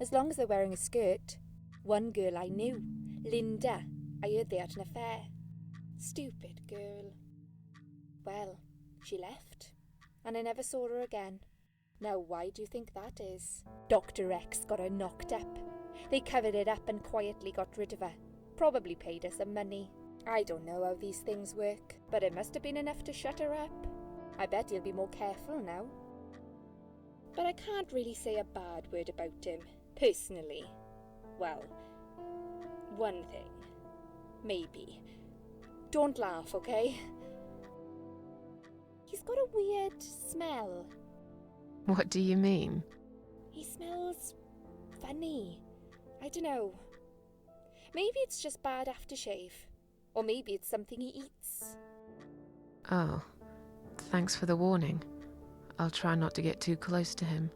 as long as they're wearing a skirt. One girl I knew, Linda, I heard they had an affair. Stupid girl. Well, she left, and I never saw her again. Now why do you think that is? Dr. X got her knocked up. They covered it up and quietly got rid of her. Probably paid her some money. I don't know how these things work, but it must have been enough to shut her up. I bet he'll be more careful now. But I can't really say a bad word about him, personally. Well, one thing. Maybe. Don't laugh, okay? He's got a weird smell. What do you mean? He smells funny. I don't know. Maybe it's just bad aftershave. Or maybe it's something he eats. Oh, thanks for the warning. I'll try not to get too close to him.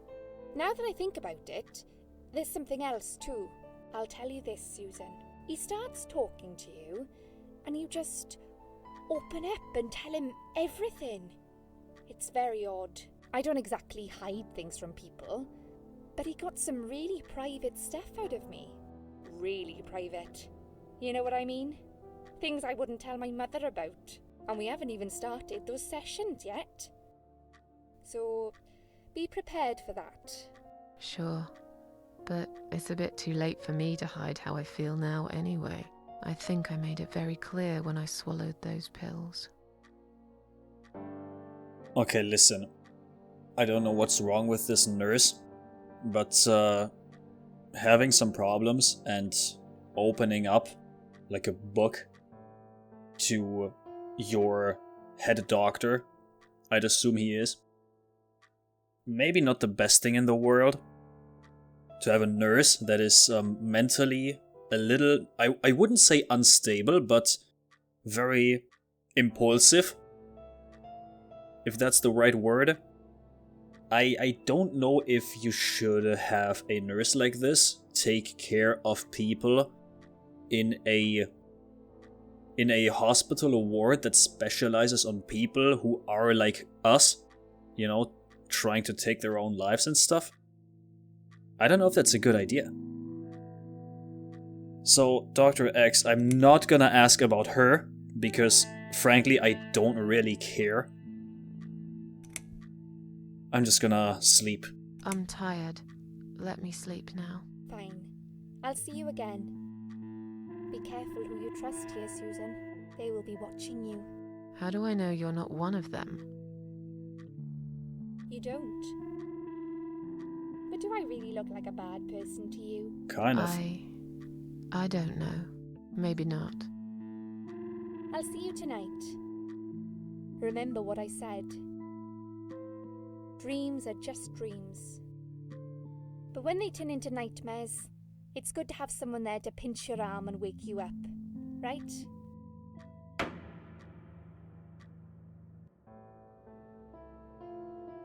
Now that I think about it, there's something else too. I'll tell you this, Susan. He starts talking to you, and you just open up and tell him everything. It's very odd. I don't exactly hide things from people, but he got some really private stuff out of me. Really private. You know what I mean? Things I wouldn't tell my mother about. And we haven't even started those sessions yet. So, be prepared for that. Sure, but it's a bit too late for me to hide how I feel now anyway. I think I made it very clear when I swallowed those pills. Okay, listen. I don't know what's wrong with this nurse, but having some problems and opening up like a book to your head doctor, I'd assume he is, maybe not the best thing in the world. To have a nurse that is mentally a little, I wouldn't say unstable, but very impulsive, if that's the right word. I don't know if you should have a nurse like this take care of people in a hospital or ward that specializes on people who are like us, you know, trying to take their own lives and stuff. I don't know if that's a good idea. So, Dr. X, I'm not gonna ask about her, because frankly I don't really care. I'm just gonna sleep. I'm tired. Let me sleep now. Fine. I'll see you again. Be careful who you trust here, Susan. They will be watching you. How do I know you're not one of them? You don't. But do I really look like a bad person to you? Kind of. I don't know. Maybe not. I'll see you tonight. Remember what I said. Dreams are just dreams. But when they turn into nightmares, it's good to have someone there to pinch your arm and wake you up, right?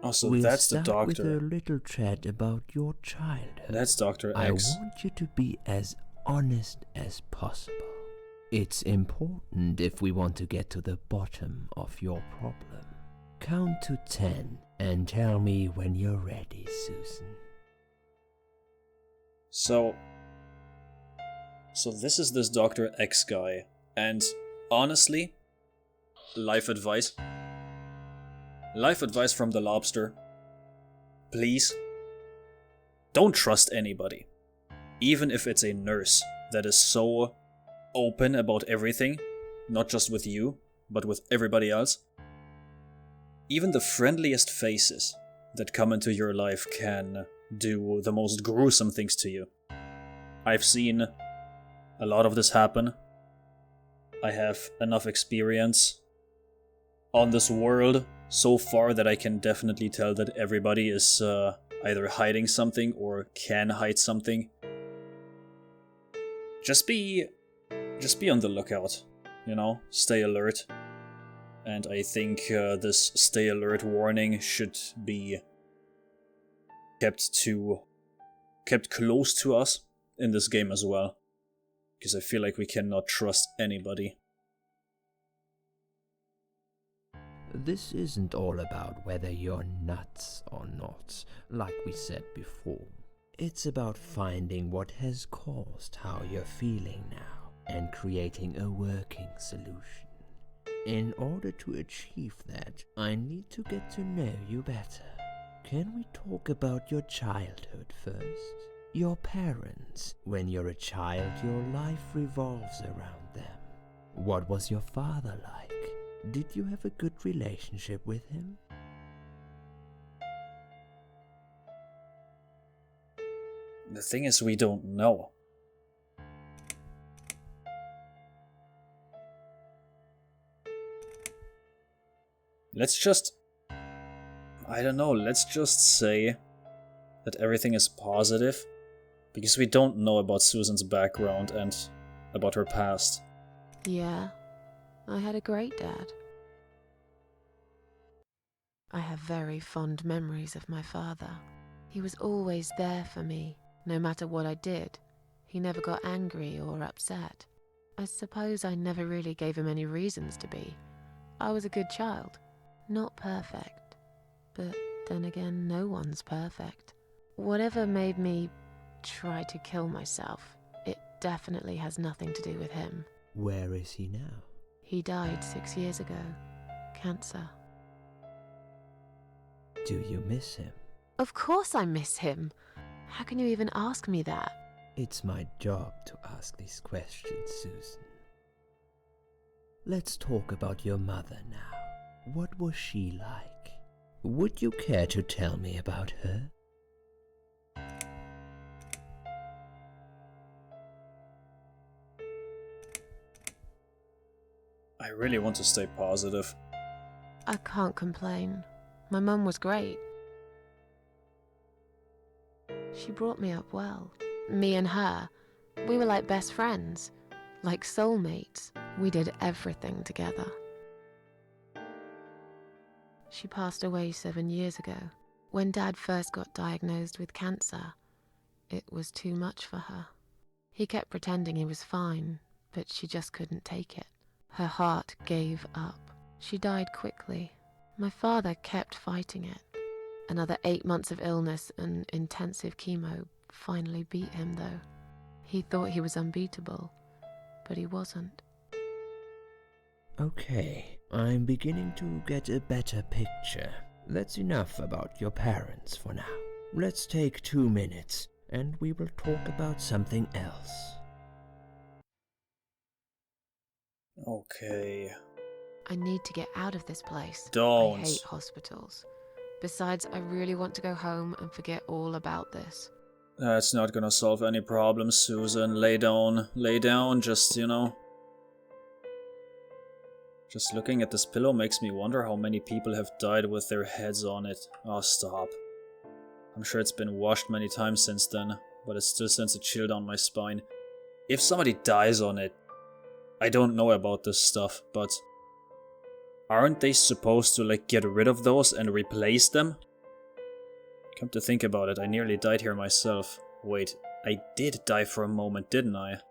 Oh, so We'll that's the start with doctor. a little chat about your childhood. That's Dr. I X. want you to be as honest as possible. It's important if we want to get to the bottom of your problem. Count to 10 and tell me when you're ready, Susan. So this is this Dr. X guy, and honestly, life advice from the lobster. Please, don't trust anybody. Even if it's a nurse that is so open about everything, not just with you, but with everybody else. Even the friendliest faces that come into your life can do the most gruesome things to you. I've seen a lot of this happen. I have enough experience on this world so far that I can definitely tell that everybody is either hiding something or can hide something. Just be on the lookout, you know, stay alert. And I think this stay alert warning should be kept close to us in this game as well. Because I feel like we cannot trust anybody. This isn't all about whether you're nuts or not, like we said before. It's about finding what has caused how you're feeling now and creating a working solution. In order to achieve that, I need to get to know you better. Can we talk about your childhood first? Your parents. When you're a child, your life revolves around them. What was your father like? Did you have a good relationship with him? The thing is, we don't know. Let's just say that everything is positive, because we don't know about Susan's background and about her past. Yeah, I had a great dad. I have very fond memories of my father. He was always there for me, no matter what I did. He never got angry or upset. I suppose I never really gave him any reasons to be. I was a good child. Not perfect, but then again, no one's perfect. Whatever made me try to kill myself, it definitely has nothing to do with him. Where is he now? He died 6 years ago. Cancer. Do you miss him? Of course I miss him. How can you even ask me that? It's my job to ask these questions, Susan. Let's talk about your mother now. What was she like? Would you care to tell me about her? I really want to stay positive. I can't complain. My mum was great. She brought me up well. Me and her, we were like best friends, like soulmates. We did everything together. She passed away 7 years ago. When Dad first got diagnosed with cancer, it was too much for her. He kept pretending he was fine, but she just couldn't take it. Her heart gave up. She died quickly. My father kept fighting it. Another 8 months of illness and intensive chemo finally beat him, though. He thought he was unbeatable, but he wasn't. Okay, I'm beginning to get a better picture. That's enough about your parents for now. Let's take 2 minutes, and we will talk about something else. Okay. I need to get out of this place. Don't. I hate hospitals. Besides, I really want to go home and forget all about this. That's not gonna solve any problems, Susan. Lay down, just, you know. Just looking at this pillow makes me wonder how many people have died with their heads on it. Oh, stop. I'm sure it's been washed many times since then, but it still sends a chill down my spine. If somebody dies on it, I don't know about this stuff, but aren't they supposed to, like, get rid of those and replace them? Come to think about it, I nearly died here myself. Wait, I did die for a moment, didn't I?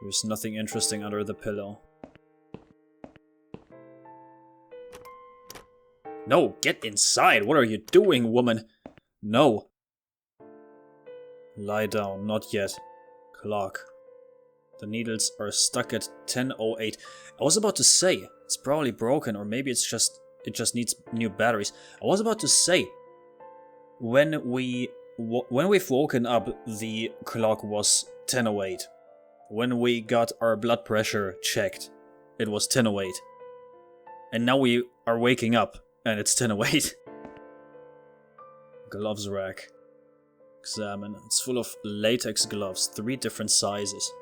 There's nothing interesting under the pillow. No, get inside! What are you doing, woman? No. Lie down, not yet. Clock. The needles are stuck at 10:08. I was about to say, it's probably broken, or maybe it just needs new batteries. I was about to say, when we've woken up, the clock was 10:08. When we got our blood pressure checked, it was 10:08. And now we are waking up, and it's 10:08. Gloves rack. Examine. It's full of latex gloves, 3 different sizes.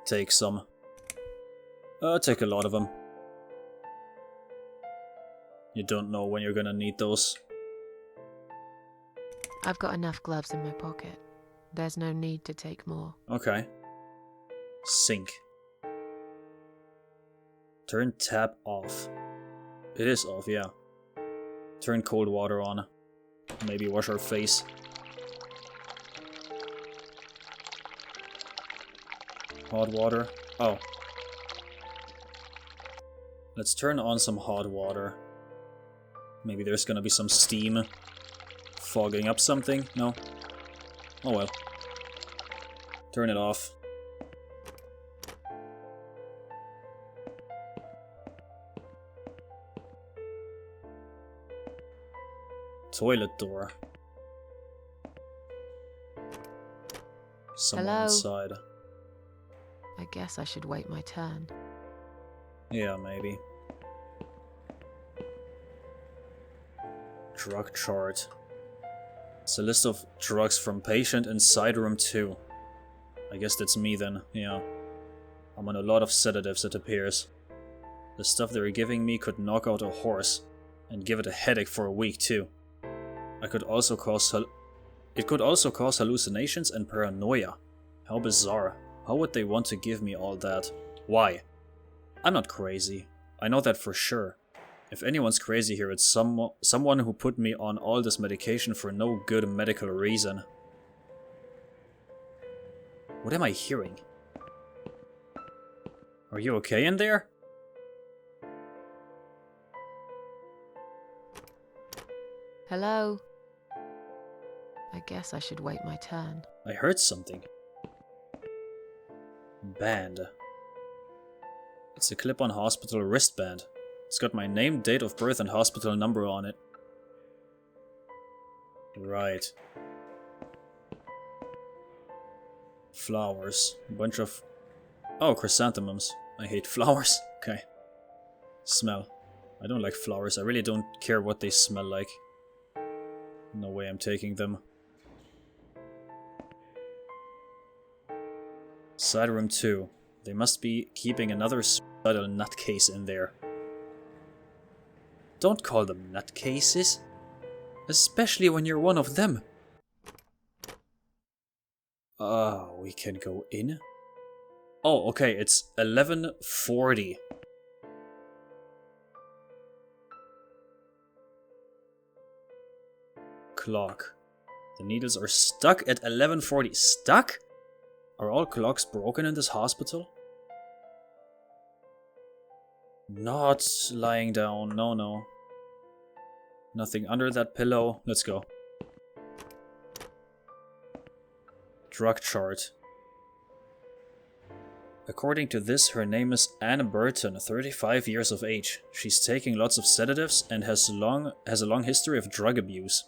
Take some. Take a lot of them. You don't know when you're gonna need those. I've got enough gloves in my pocket. There's no need to take more. Okay. Sink. Turn tap off. It is off, yeah. Turn cold water on. Maybe wash our face. Hot water. Oh. Let's turn on some hot water. Maybe there's gonna be some steam fogging up something? No? Oh well. Turn it off. Toilet door. Someone Hello? inside. I guess I should wait my turn. Yeah, maybe. Drug chart. It's a list of drugs from patient inside room 2. I guess that's me then, yeah. I'm on a lot of sedatives, it appears. The stuff they were giving me could knock out a horse, and give it a headache for a week too. It could also cause hallucinations and paranoia. How bizarre. How would they want to give me all that? Why? I'm not crazy. I know that for sure. If anyone's crazy here, it's someone who put me on all this medication for no good medical reason. What am I hearing? Are you okay in there? Hello? I guess I should wait my turn. I heard something. Band. It's a clip-on hospital wristband. It's got my name, date of birth, and hospital number on it. Right. Flowers. A bunch of... Oh, chrysanthemums. I hate flowers. Okay. Smell. I don't like flowers. I really don't care what they smell like. No way I'm taking them. Side room 2. They must be keeping another suicidal nutcase in there. Don't call them nutcases. Especially when you're one of them. We can go in? Oh, okay, it's 11:40. Clock. The needles are stuck at 11:40. Stuck? Are all clocks broken in this hospital? Not lying down. No, no. Nothing under that pillow. Let's go. Drug chart. According to this, her name is Anne Burton, 35 years of age. She's taking lots of sedatives and has a long history of drug abuse.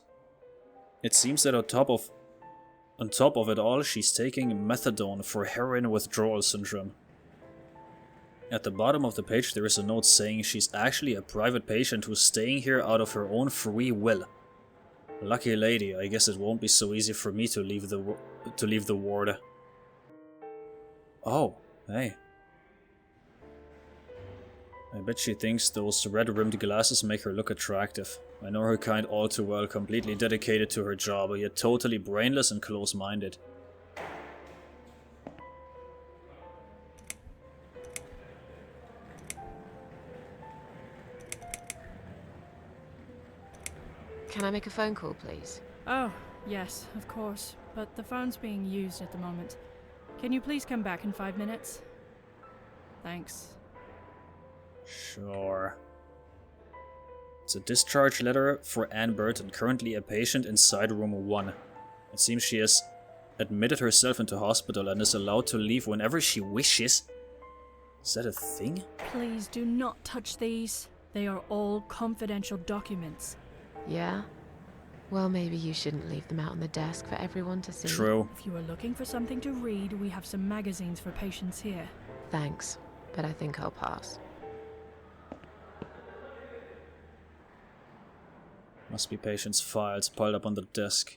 It seems that on top of it all, she's taking methadone for heroin withdrawal syndrome. At the bottom of the page there is a note saying she's actually a private patient who's staying here out of her own free will. Lucky lady, I guess it won't be so easy for me to leave the ward. Oh, hey. I bet she thinks those red-rimmed glasses make her look attractive. I know her kind all too well, completely dedicated to her job, yet totally brainless and close-minded. Can I make a phone call, please? Oh, yes, of course. But the phone's being used at the moment. Can you please come back in 5 minutes? Thanks. Sure. It's a discharge letter for Anne Burton, currently a patient inside room 1. It seems she has admitted herself into hospital and is allowed to leave whenever she wishes. Is that a thing? Please do not touch these. They are all confidential documents. Yeah? Well, maybe you shouldn't leave them out on the desk for everyone to see. True. If you are looking for something to read, we have some magazines for patients here. Thanks, but I think I'll pass. Must be patients' files piled up on the desk.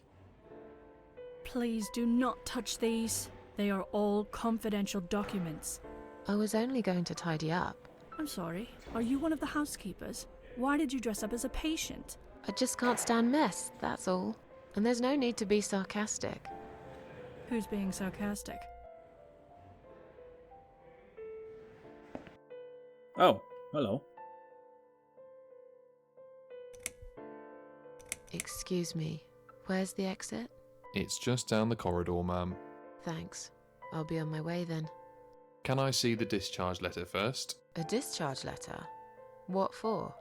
Please do not touch these. They are all confidential documents. I was only going to tidy up. I'm sorry. Are you one of the housekeepers? Why did you dress up as a patient? I just can't stand mess, that's all. And there's no need to be sarcastic. Who's being sarcastic? Oh, hello. Excuse me, where's the exit? It's just down the corridor, ma'am. Thanks. I'll be on my way then. Can I see the discharge letter first? A discharge letter? What for?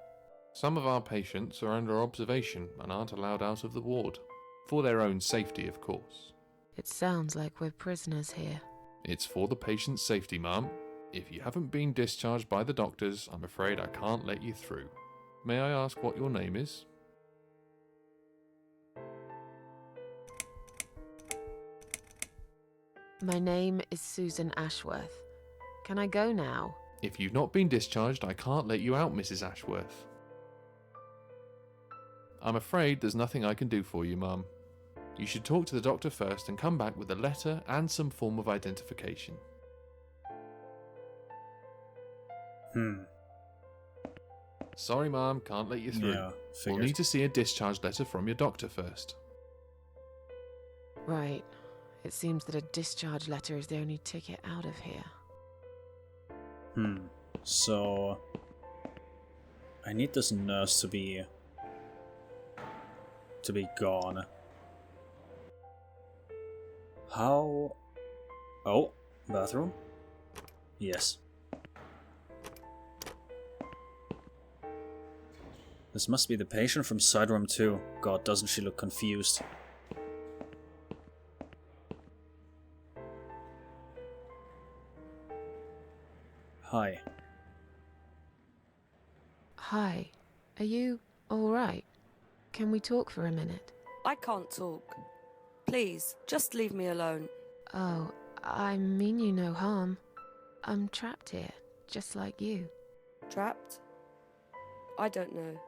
Some of our patients are under observation and aren't allowed out of the ward. For their own safety, of course. It sounds like we're prisoners here. It's for the patient's safety, ma'am. If you haven't been discharged by the doctors, I'm afraid I can't let you through. May I ask what your name is? My name is Susan Ashworth. Can I go now? If you've not been discharged, I can't let you out, Mrs. Ashworth. I'm afraid there's nothing I can do for you, ma'am. You should talk to the doctor first and come back with a letter and some form of identification. Sorry, ma'am, can't let you through. Yeah, We'll figured. need to see a discharge letter from your doctor first. Right. It seems that a discharge letter is the only ticket out of here. So I need this nurse to be gone. How? Oh, bathroom? Yes. This must be the patient from side room 2. God, doesn't she look confused. Hi. Hi. Are you alright? Can we talk for a minute? I can't talk. Please, just leave me alone. Oh, I mean you no harm. I'm trapped here, just like you. Trapped? I don't know.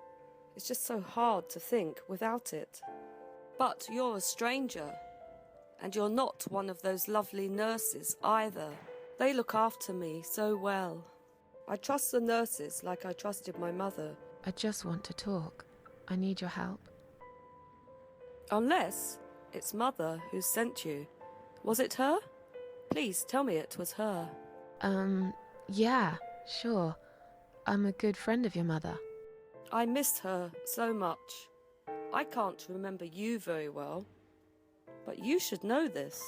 It's just so hard to think without it. But you're a stranger. And you're not one of those lovely nurses either. They look after me so well. I trust the nurses like I trusted my mother. I just want to talk. I need your help. Unless it's Mother who sent you. Was it her? Please tell me it was her. Yeah, sure. I'm a good friend of your mother. I miss her so much. I can't remember you very well. But you should know this.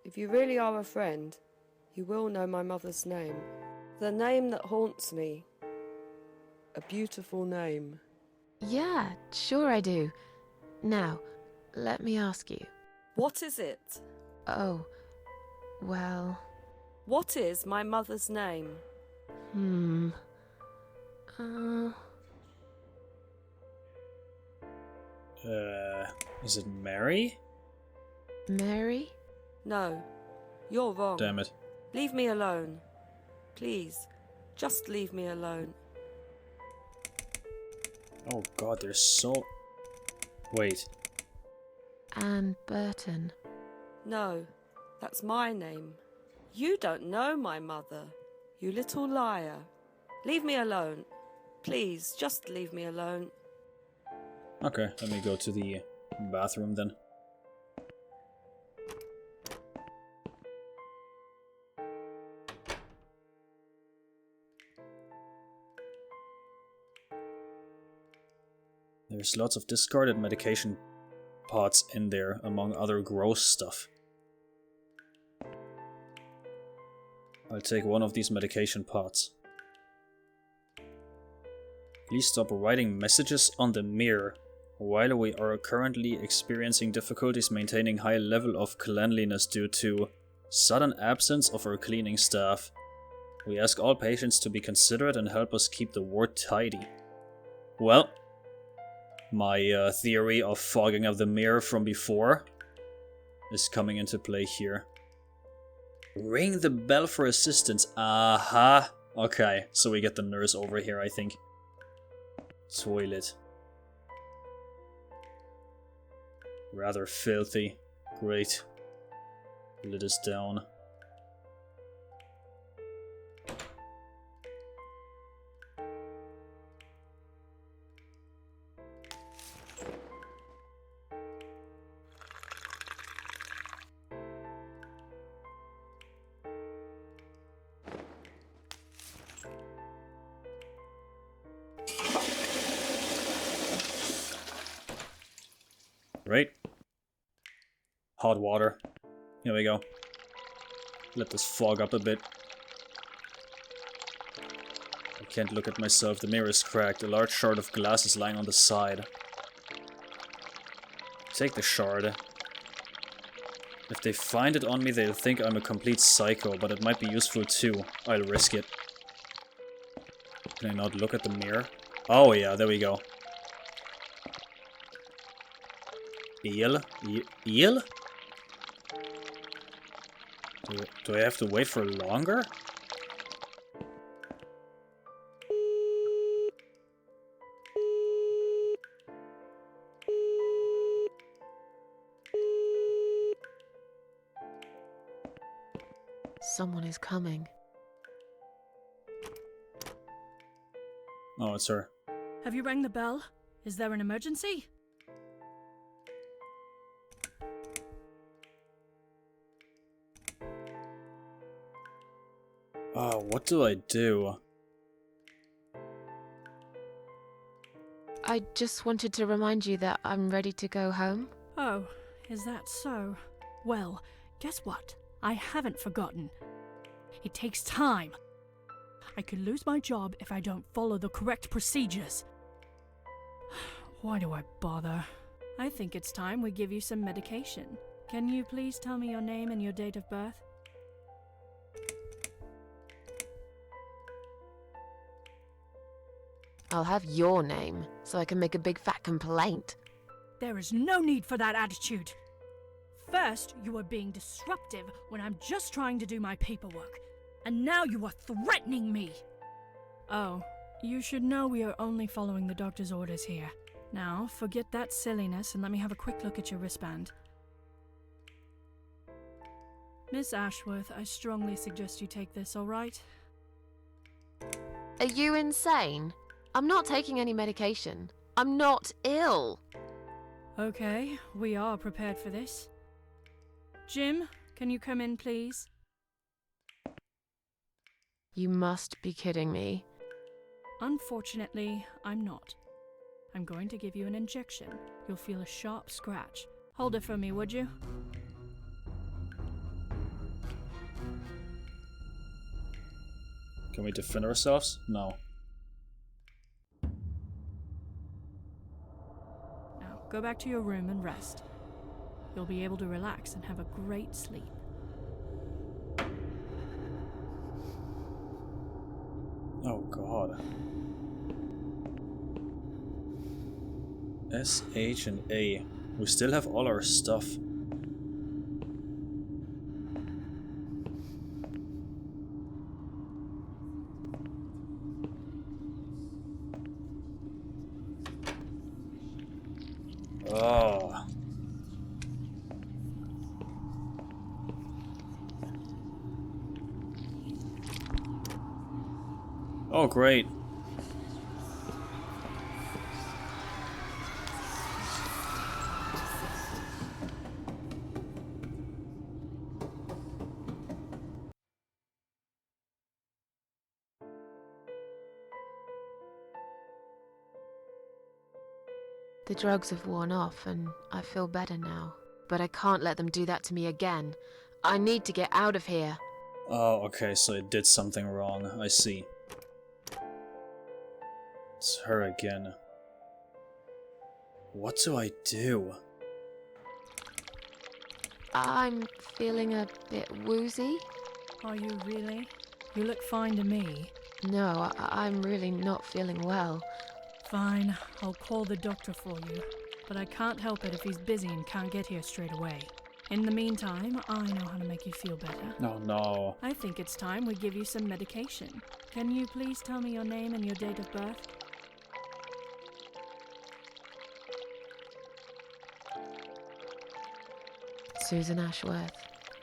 If you really are a friend, you will know my mother's name. The name that haunts me. A beautiful name. Yeah, sure I do. Now, let me ask you. What is it? Oh, well... What is my mother's name? Is it Mary? Mary? No, you're wrong. Damn it. Leave me alone. Please, just leave me alone. Oh god, there's so... Wait. Anne Burton. No, that's my name. You don't know my mother, you little liar. Leave me alone. Please, just leave me alone. Okay, let me go to the bathroom then. There's lots of discarded medication pots in there, among other gross stuff. I'll take one of these medication pots. Please stop writing messages on the mirror. While we are currently experiencing difficulties maintaining high level of cleanliness due to sudden absence of our cleaning staff, we ask all patients to be considerate and help us keep the ward tidy. Well, my theory of fogging up the mirror from before is coming into play here. Ring the bell for assistance. Aha. Okay, so we get the nurse over here, I think. Toilet. Rather filthy. Great. Lid is down. Right? Hot water. Here we go. Let this fog up a bit. I can't look at myself. The mirror is cracked. A large shard of glass is lying on the side. Take the shard. If they find it on me, they'll think I'm a complete psycho, but it might be useful too. I'll risk it. Can I not look at the mirror? Oh yeah, there we go. Eel? Eel? Do I have to wait for longer? Someone is coming. Oh, it's her. Have you rang the bell? Is there an emergency? Oh, what do I do? I just wanted to remind you that I'm ready to go home. Oh, is that so? Well, guess what? I haven't forgotten. It takes time. I could lose my job if I don't follow the correct procedures. Why do I bother? I think it's time we give you some medication. Can you please tell me your name and your date of birth? I'll have your name, so I can make a big fat complaint. There is no need for that attitude. First, you were being disruptive when I'm just trying to do my paperwork. And now you are threatening me. Oh, You should know we are only following the doctor's orders here. Now, forget that silliness and let me have a quick look at your wristband. Miss Ashworth, I strongly suggest you take this, alright? Are you insane? I'm not taking any medication. I'm not ill. Okay, we are prepared for this. Jim, can you come in, please? You must be kidding me. Unfortunately, I'm not. I'm going to give you an injection. You'll feel a sharp scratch. Hold it for me, would you? Can we defend ourselves? No. Now, go back to your room and rest. You'll be able to relax and have a great sleep. Oh god. S, H, and A. We still have all our stuff. Oh. Oh, great. The drugs have worn off and I feel better now. But I can't let them do that to me again. I need to get out of here. Oh, okay, so it did something wrong. I see. It's her again. What do I do? I'm feeling a bit woozy. Are you really? You look fine to me. No, I'm really not feeling well. Fine, I'll call the doctor for you. But I can't help it if he's busy and can't get here straight away. In the meantime, I know how to make you feel better. Oh no. I think it's time we give you some medication. Can you please tell me your name and your date of birth? Susan Ashworth,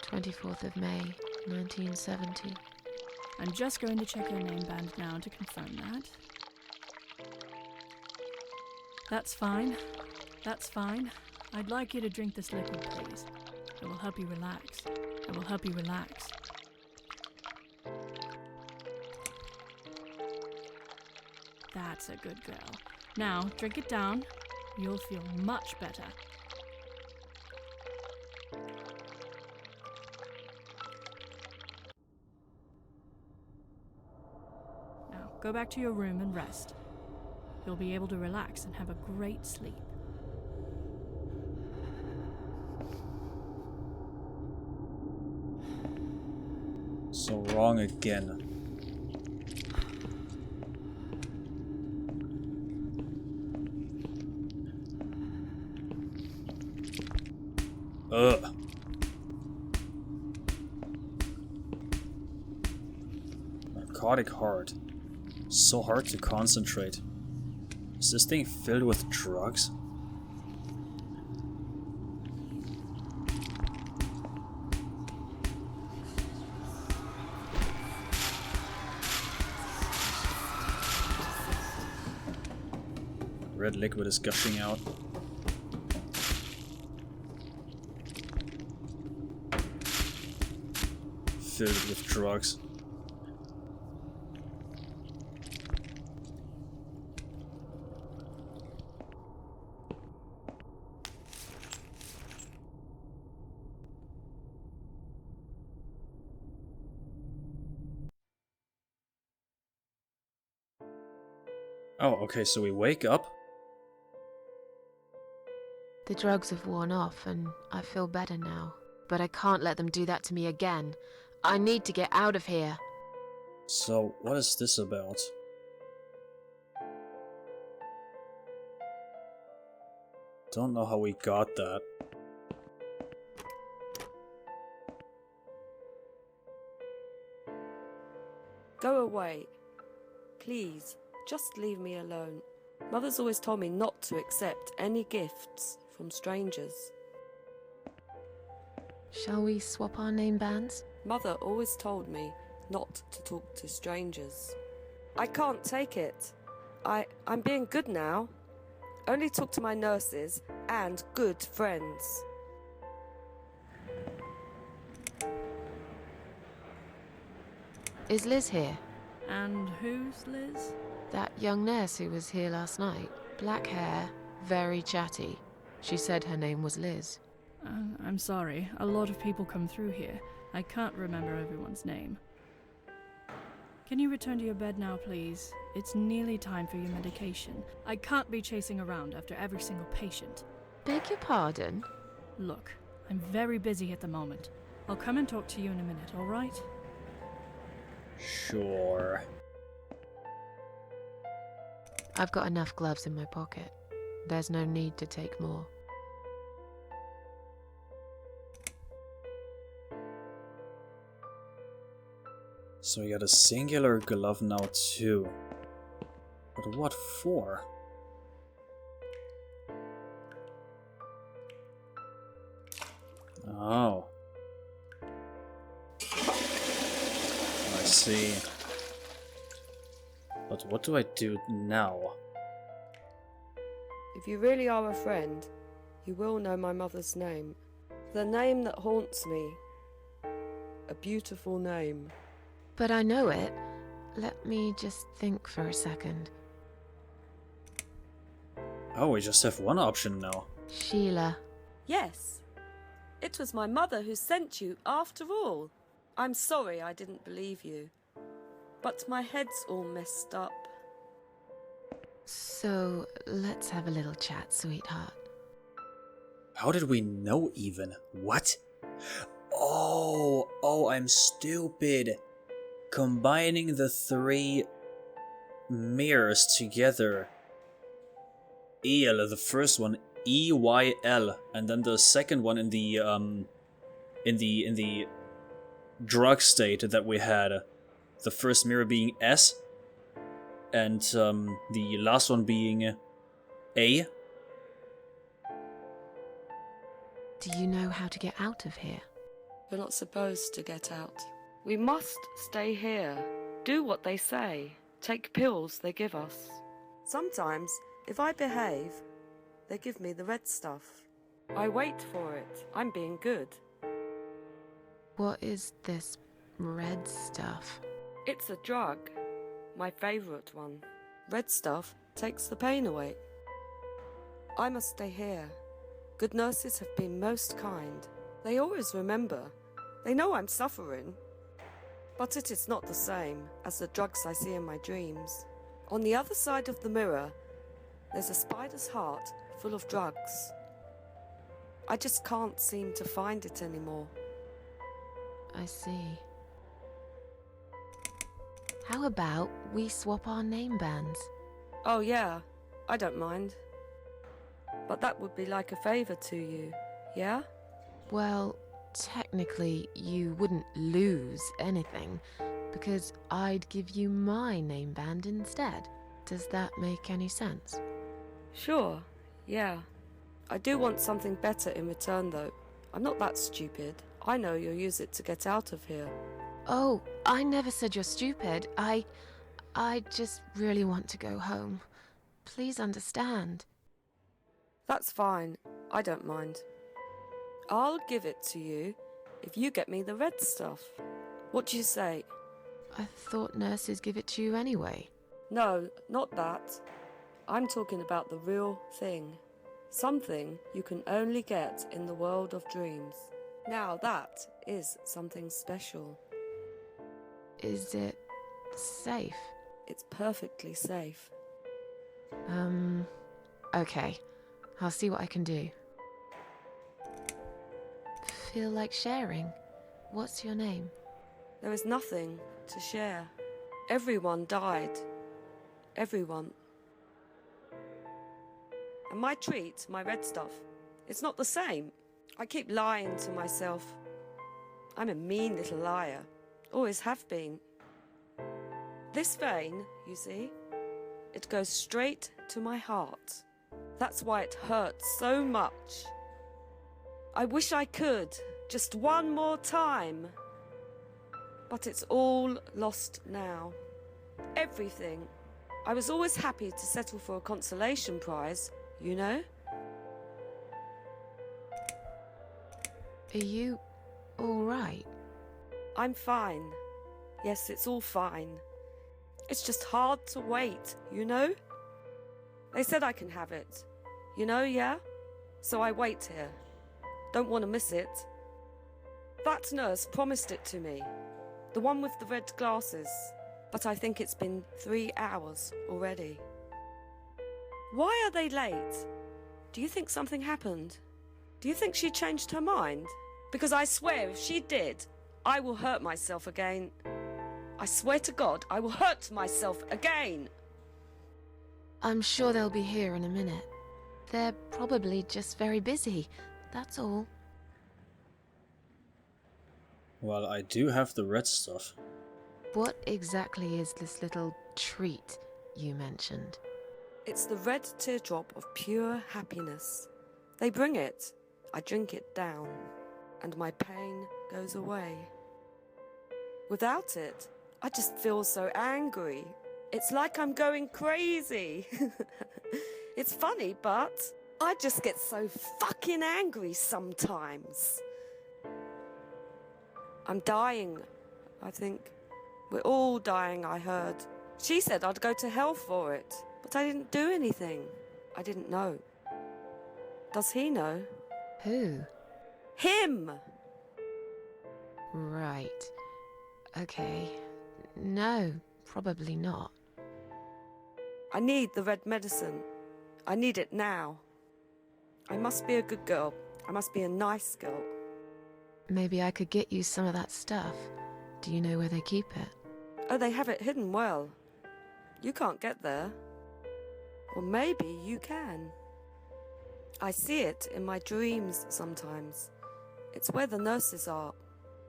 24th of May, 1970. I'm just going to check your name band now to confirm that. That's fine. That's fine. I'd like you to drink this liquid, please. It will help you relax. It will help you relax. That's a good girl. Now, drink it down. You'll feel much better. Now, go back to your room and rest. You'll be able to relax and have a great sleep. So wrong again. Ugh. Narcotic heart. So hard to concentrate. Is this thing filled with drugs? Red liquid is gushing out. Filled with drugs. Oh, okay, so we wake up. The drugs have worn off and I feel better now. But I can't let them do that to me again. I need to get out of here. So, what is this about? Don't know how we got that. Go away. Please, just leave me alone. Mother's always told me not to accept any gifts from strangers. Shall we swap our name bands? Mother always told me not to talk to strangers. I can't take it. I'm being good now. Only talk to my nurses and good friends. Is Liz here? And who's Liz? That young nurse who was here last night. Black hair, very chatty. She said her name was Liz. I'm sorry. A lot of people come through here. I can't remember everyone's name. Can you return to your bed now, please? It's nearly time for your medication. I can't be chasing around after every single patient. Beg your pardon? Look, I'm very busy at the moment. I'll come and talk to you in a minute, all right? Sure. I've got enough gloves in my pocket. There's no need to take more. So we got a singular glove now too. But what for? Oh. I see. But what do I do now? If you really are a friend, you will know my mother's name. The name that haunts me. A beautiful name. But I know it. Let me just think for a second. Oh, we just have one option now. Sheila. Yes. It was my mother who sent you after all. I'm sorry I didn't believe you. But my head's all messed up. So, let's have a little chat, sweetheart. How did we know even? What? Oh, I'm stupid. Combining the three mirrors together. EL, the first one, EYL, and then the second one in the drug state that we had. The first mirror being S, and the last one being A. Do you know how to get out of here? We're not supposed to get out. We must stay here. Do what they say. Take pills they give us. Sometimes, if I behave, they give me the red stuff. I wait for it. I'm being good. What is this red stuff? It's a drug. My favourite one. Red stuff takes the pain away. I must stay here. Good nurses have been most kind. They always remember. They know I'm suffering. But it is not the same as the drugs I see in my dreams. On the other side of the mirror, there's a spider's heart full of drugs. I just can't seem to find it anymore. I see. How about we swap our name bands? Oh yeah, I don't mind. But that would be like a favour to you, yeah? Well, technically, you wouldn't lose anything, because I'd give you my name band instead. Does that make any sense? Sure, yeah. I do want something better in return though. I'm not that stupid. I know you'll use it to get out of here. Oh, I never said you're stupid. I just really want to go home. Please understand. That's fine. I don't mind. I'll give it to you if you get me the red stuff. What do you say? I thought nurses give it to you anyway. No, not that. I'm talking about the real thing. Something you can only get in the world of dreams. Now that is something special. Is it safe? It's perfectly safe. Okay. I'll see what I can do. Feel like sharing? What's your name? There is nothing to share. Everyone died. Everyone. And my treat, my red stuff, it's not the same. I keep lying to myself. I'm a mean little liar. Always have been. This vein, you see, it goes straight to my heart. That's why it hurts so much. I wish I could, just one more time. But it's all lost now. Everything. I was always happy to settle for a consolation prize, you know? Are you all right? I'm fine. Yes, it's all fine. It's just hard to wait, you know? They said I can have it. You know, yeah? So I wait here. Don't want to miss it. That nurse promised it to me. The one with the red glasses. But I think it's been 3 hours already. Why are they late? Do you think something happened? Do you think she changed her mind? Because I swear if she did, I will hurt myself again. I swear to God, I will hurt myself again. I'm sure they'll be here in a minute. They're probably just very busy, that's all. Well, I do have the red stuff. What exactly is this little treat you mentioned? It's the red teardrop of pure happiness. They bring it. I drink it down, and my pain goes away. Without it, I just feel so angry. It's like I'm going crazy. It's funny, but I just get so fucking angry sometimes. I'm dying, I think. We're all dying, I heard. She said I'd go to hell for it, but I didn't do anything. I didn't know. Does he know? Who? Him! Right. Okay. No, probably not. I need the red medicine. I need it now. I must be a good girl. I must be a nice girl. Maybe I could get you some of that stuff. Do you know where they keep it? Oh, they have it hidden well. You can't get there. Or maybe you can. I see it in my dreams sometimes. It's where the nurses are.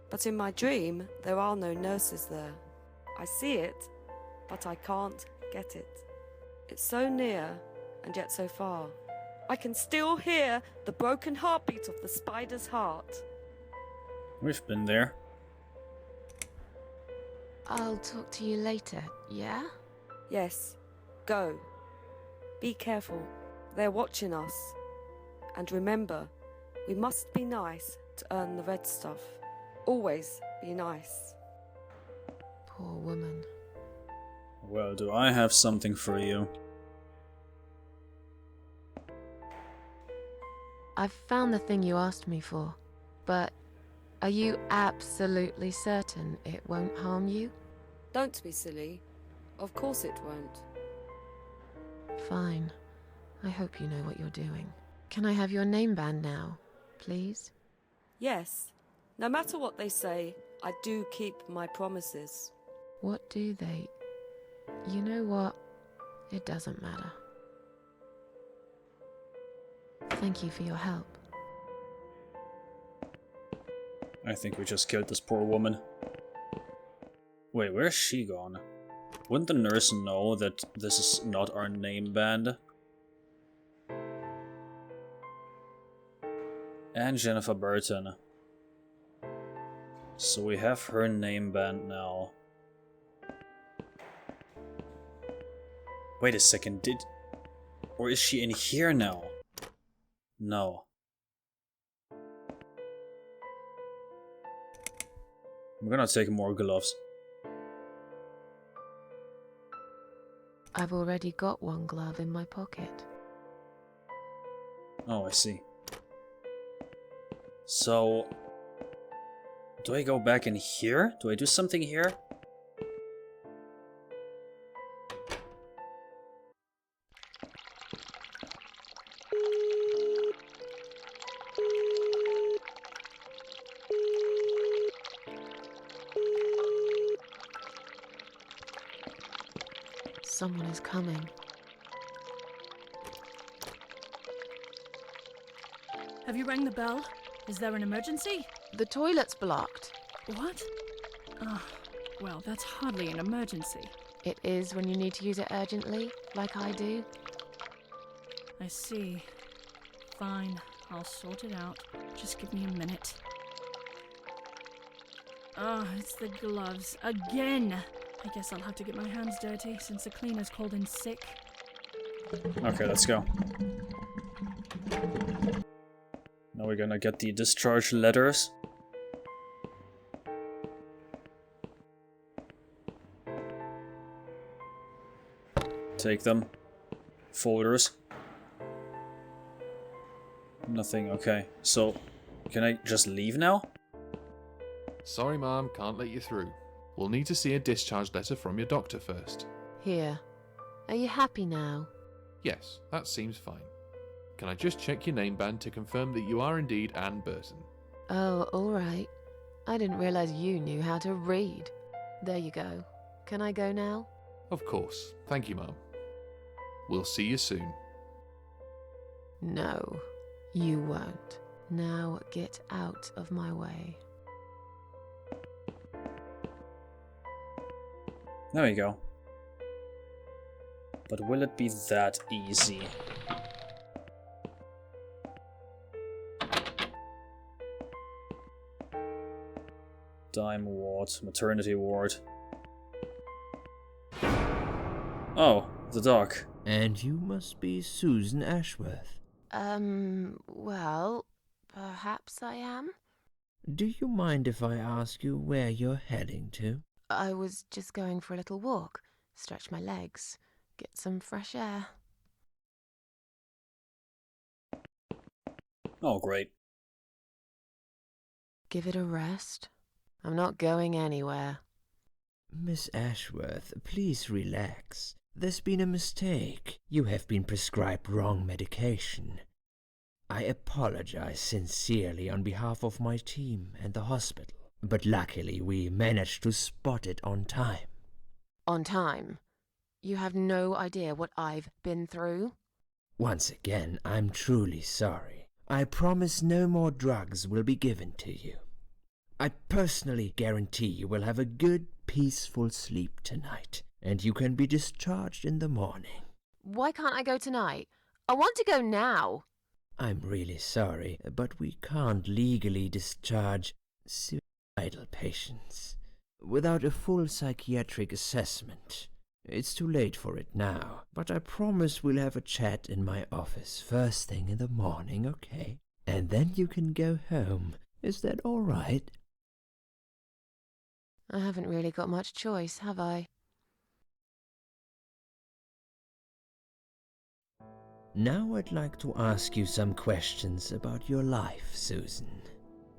But in my dream, there are no nurses there. I see it, but I can't get it. It's so near, and yet so far. I can still hear the broken heartbeat of the spider's heart. We've been there. I'll talk to you later, yeah? Yes, go. Be careful. They're watching us. And remember, we must be nice to earn the red stuff. Always be nice. Poor woman. Well, do I have something for you? I've found the thing you asked me for, but are you absolutely certain it won't harm you? Don't be silly. Of course it won't. Fine. I hope you know what you're doing. Can I have your name band now, please? Yes. No matter what they say, I do keep my promises. What do they... You know what? It doesn't matter. Thank you for your help. I think we just killed this poor woman. Wait, where's she gone? Wouldn't the nurse know that this is not our name band? And Jennifer Burton. So we have her name band now. Wait a second, or is she in here now? No. I'm gonna take more gloves. I've already got one glove in my pocket. Oh, I see. So... do I go back in here? Do I do something here? Someone is coming. Have you rang the bell? Is there an emergency? The toilet's blocked. What? Ah, well, that's hardly an emergency. It is when you need to use it urgently, like I do. I see. Fine, I'll sort it out. Just give me a minute. Oh, it's the gloves. Again! I guess I'll have to get my hands dirty since the cleaner's called in sick. Okay, let's go. Now we're gonna get the discharge letters. Take them. Folders. Nothing, okay. So, can I just leave now? Sorry, Mom, can't let you through. We'll need to see a discharge letter from your doctor first. Here. Are you happy now? Yes, that seems fine. Can I just check your name band to confirm that you are indeed Anne Burton? Oh, alright. I didn't realize you knew how to read. There you go. Can I go now? Of course. Thank you, Mom. We'll see you soon. No, you won't. Now get out of my way. There we go. But will it be that easy? Dime ward, maternity ward. Oh, the dog. And you must be Susan Ashworth. Well, perhaps I am? Do you mind if I ask you where you're heading to? I was just going for a little walk, stretch my legs, get some fresh air. Oh, great. Give it a rest. I'm not going anywhere. Miss Ashworth, please relax. There's been a mistake. You have been prescribed wrong medication. I apologize sincerely on behalf of my team and the hospital, but luckily we managed to spot it on time. On time? You have no idea what I've been through? Once again, I'm truly sorry. I promise no more drugs will be given to you. I personally guarantee you will have a good, peaceful sleep tonight, and you can be discharged in the morning. Why can't I go tonight? I want to go now. I'm really sorry, but we can't legally discharge suicidal patients without a full psychiatric assessment. It's too late for it now, but I promise we'll have a chat in my office first thing in the morning, okay? And then you can go home. Is that all right? I haven't really got much choice, have I? Now I'd like to ask you some questions about your life, Susan.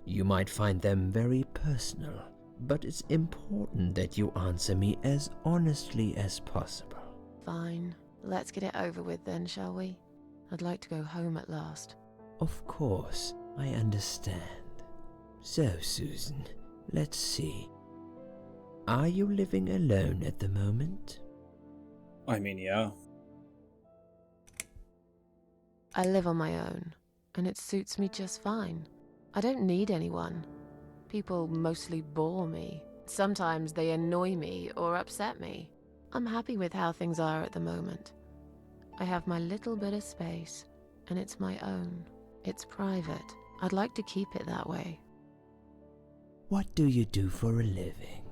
You might find them very personal, but it's important that you answer me as honestly as possible. Fine. Let's get it over with then, shall we? I'd like to go home at last. Of course, I understand. So, Susan, let's see. Are you living alone at the moment? I mean, yeah. I live on my own, and it suits me just fine. I don't need anyone. People mostly bore me. Sometimes they annoy me or upset me. I'm happy with how things are at the moment. I have my little bit of space, and it's my own. It's private. I'd like to keep it that way. What do you do for a living?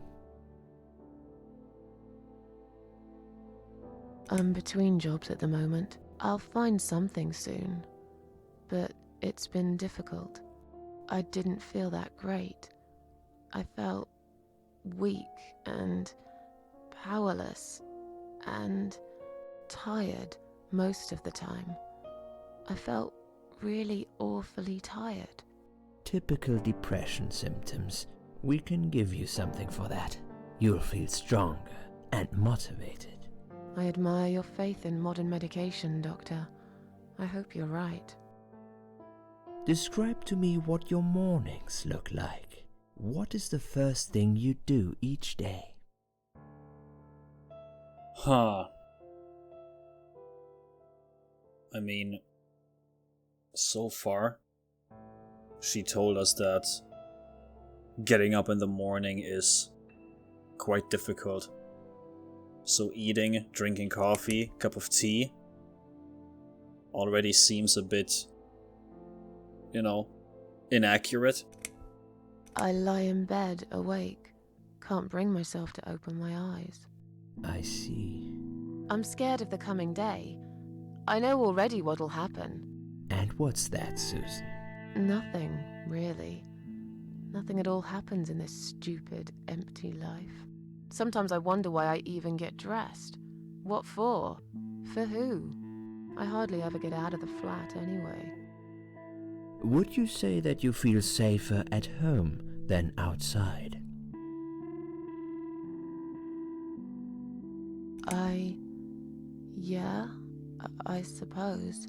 I'm between jobs at the moment. I'll find something soon. But it's been difficult. I didn't feel that great. I felt weak and powerless and tired most of the time. I felt really awfully tired. Typical depression symptoms. We can give you something for that. You'll feel stronger and motivated. I admire your faith in modern medication, Doctor. I hope you're right. Describe to me what your mornings look like. What is the first thing you do each day? Huh. I mean, so far, she told us that getting up in the morning is quite difficult. So eating, drinking coffee, cup of tea already seems a bit, inaccurate. I lie in bed, awake. Can't bring myself to open my eyes. I see. I'm scared of the coming day. I know already what'll happen. And what's that, Susan? Nothing, really. Nothing at all happens in this stupid, empty life. Sometimes I wonder why I even get dressed. What for? For who? I hardly ever get out of the flat anyway. Would you say that you feel safer at home than outside? Yeah, I suppose.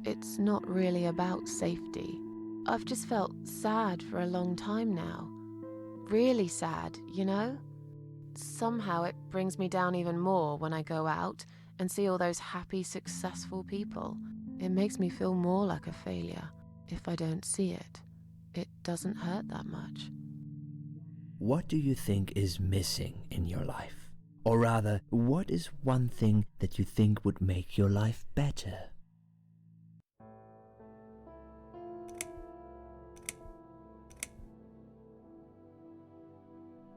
It's not really about safety. I've just felt sad for a long time now. Really sad, you know? Somehow it brings me down even more when I go out and see all those happy, successful people. It makes me feel more like a failure. If I don't see it, it doesn't hurt that much. What do you think is missing in your life? Or rather, what is one thing that you think would make your life better?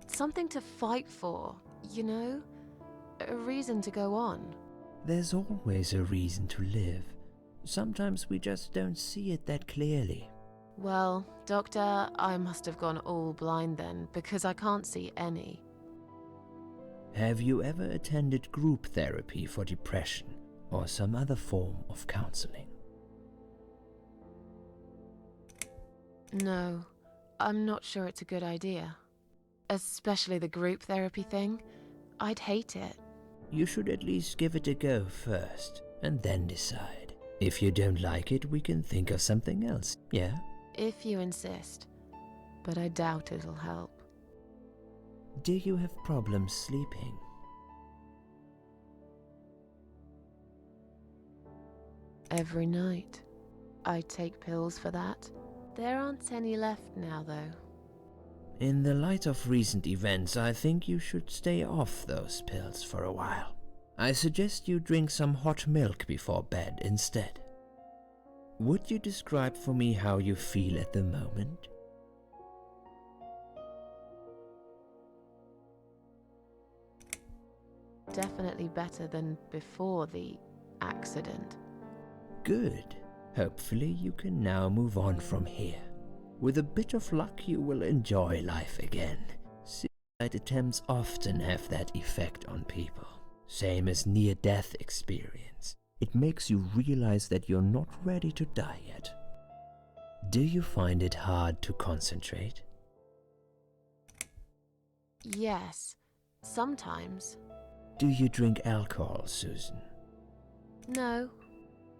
Something to fight for, you know? A reason to go on. There's always a reason to live. Sometimes we just don't see it that clearly. Well, Doctor, I must have gone all blind then, because I can't see any. Have you ever attended group therapy for depression or some other form of counseling? No, I'm not sure it's a good idea. Especially the group therapy thing. I'd hate it. You should at least give it a go first, and then decide. If you don't like it, we can think of something else, yeah? If you insist. But I doubt it'll help. Do you have problems sleeping? Every night. I take pills for that. There aren't any left now, though. In the light of recent events, I think you should stay off those pills for a while. I suggest you drink some hot milk before bed instead. Would you describe for me how you feel at the moment? Definitely better than before the accident. Good. Hopefully you can now move on from here. With a bit of luck you will enjoy life again. Suicide attempts often have that effect on people. Same as near-death experience. It makes you realize that you're not ready to die yet. Do you find it hard to concentrate? Yes, sometimes. Do you drink alcohol, Susan? No,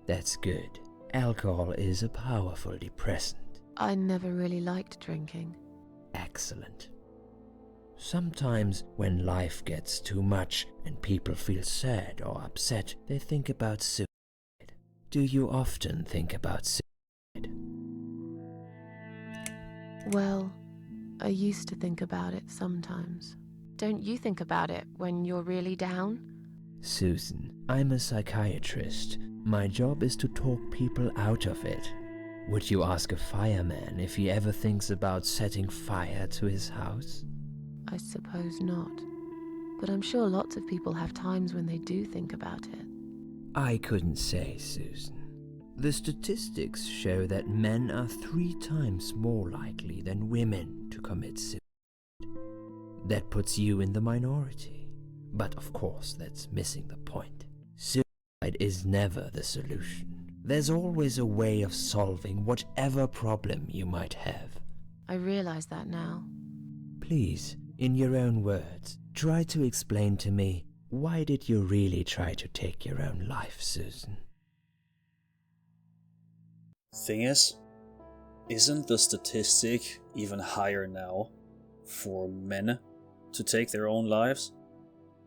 That's good. Alcohol is a powerful depressant. I never really liked drinking. Excellent. Sometimes when life gets too much and people feel sad or upset, they think about suicide. Do you often think about suicide? Well, I used to think about it sometimes. Don't you think about it when you're really down? Susan, I'm a psychiatrist. My job is to talk people out of it. Would you ask a fireman if he ever thinks about setting fire to his house? I suppose not. But I'm sure lots of people have times when they do think about it. I couldn't say, Susan. The statistics show that men are 3 times more likely than women to commit suicide. That puts you in the minority. But of course, that's missing the point. Suicide is never the solution. There's always a way of solving whatever problem you might have. I realize that now. Please, in your own words, try to explain to me, why did you really try to take your own life, Susan? Thing is, isn't the statistic even higher now for men to take their own lives?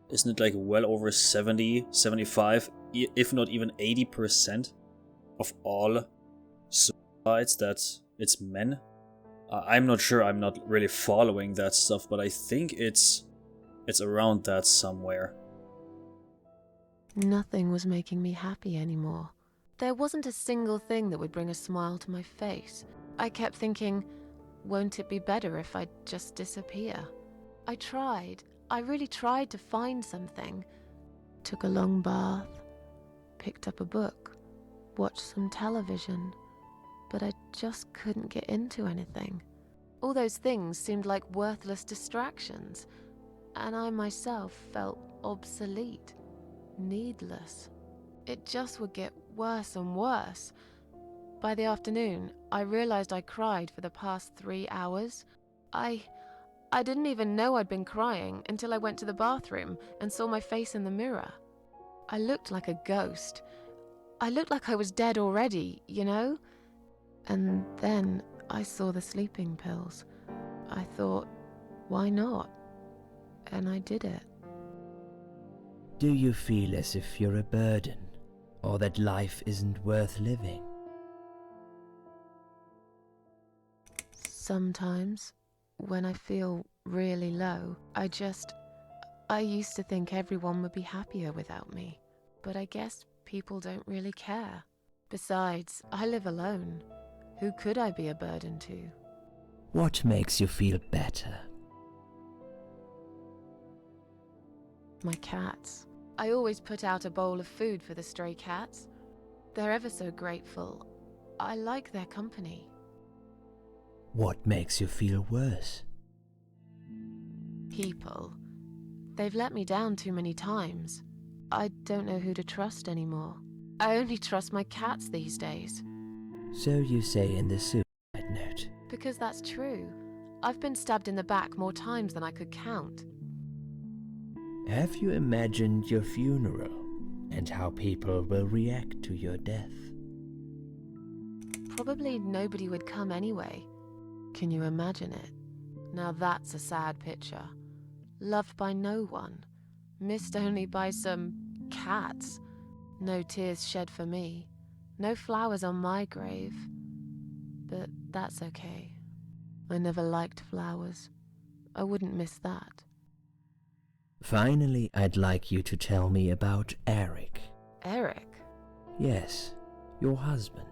Isn't it like well over 70, 75, if not even 80% of all suicides that it's men? I'm not sure, I'm not really following that stuff, but I think it's around that somewhere. Nothing was making me happy anymore. There wasn't a single thing that would bring a smile to my face. I kept thinking, won't it be better if I just disappear? I tried. I really tried to find something. Took a long bath, picked up a book, watched some television, but I just couldn't get into anything. All those things seemed like worthless distractions, and I myself felt obsolete, needless. It just would get worse and worse. By the afternoon, I realized I cried for the past 3 hours. I didn't even know I'd been crying until I went to the bathroom and saw my face in the mirror. I looked like a ghost. I looked like I was dead already, you know? And then I saw the sleeping pills. I thought, why not? And I did it. Do you feel as if you're a burden, or that life isn't worth living? Sometimes, when I feel really low, I used to think everyone would be happier without me. But I guess people don't really care. Besides, I live alone. Who could I be a burden to? What makes you feel better? My cats. I always put out a bowl of food for the stray cats. They're ever so grateful. I like their company. What makes you feel worse? People. They've let me down too many times. I don't know who to trust anymore. I only trust my cats these days. So you say in the suicide note. Because that's true. I've been stabbed in the back more times than I could count. Have you imagined your funeral and how people will react to your death? Probably nobody would come anyway. Can you imagine it? Now that's a sad picture. Loved by no one. Missed only by some cats. No tears shed for me. No flowers on my grave. But that's okay. I never liked flowers. I wouldn't miss that. Finally, I'd like you to tell me about Eric. Eric? Yes, your husband.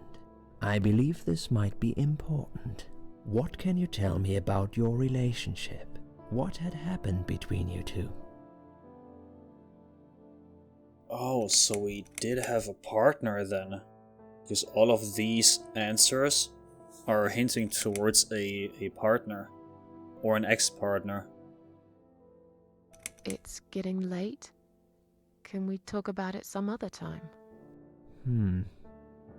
I believe this might be important. What can you tell me about your relationship? What had happened between you two? Oh, so we did have a partner then. Because all of these answers are hinting towards a partner. Or an ex-partner. It's getting late. Can we talk about it some other time?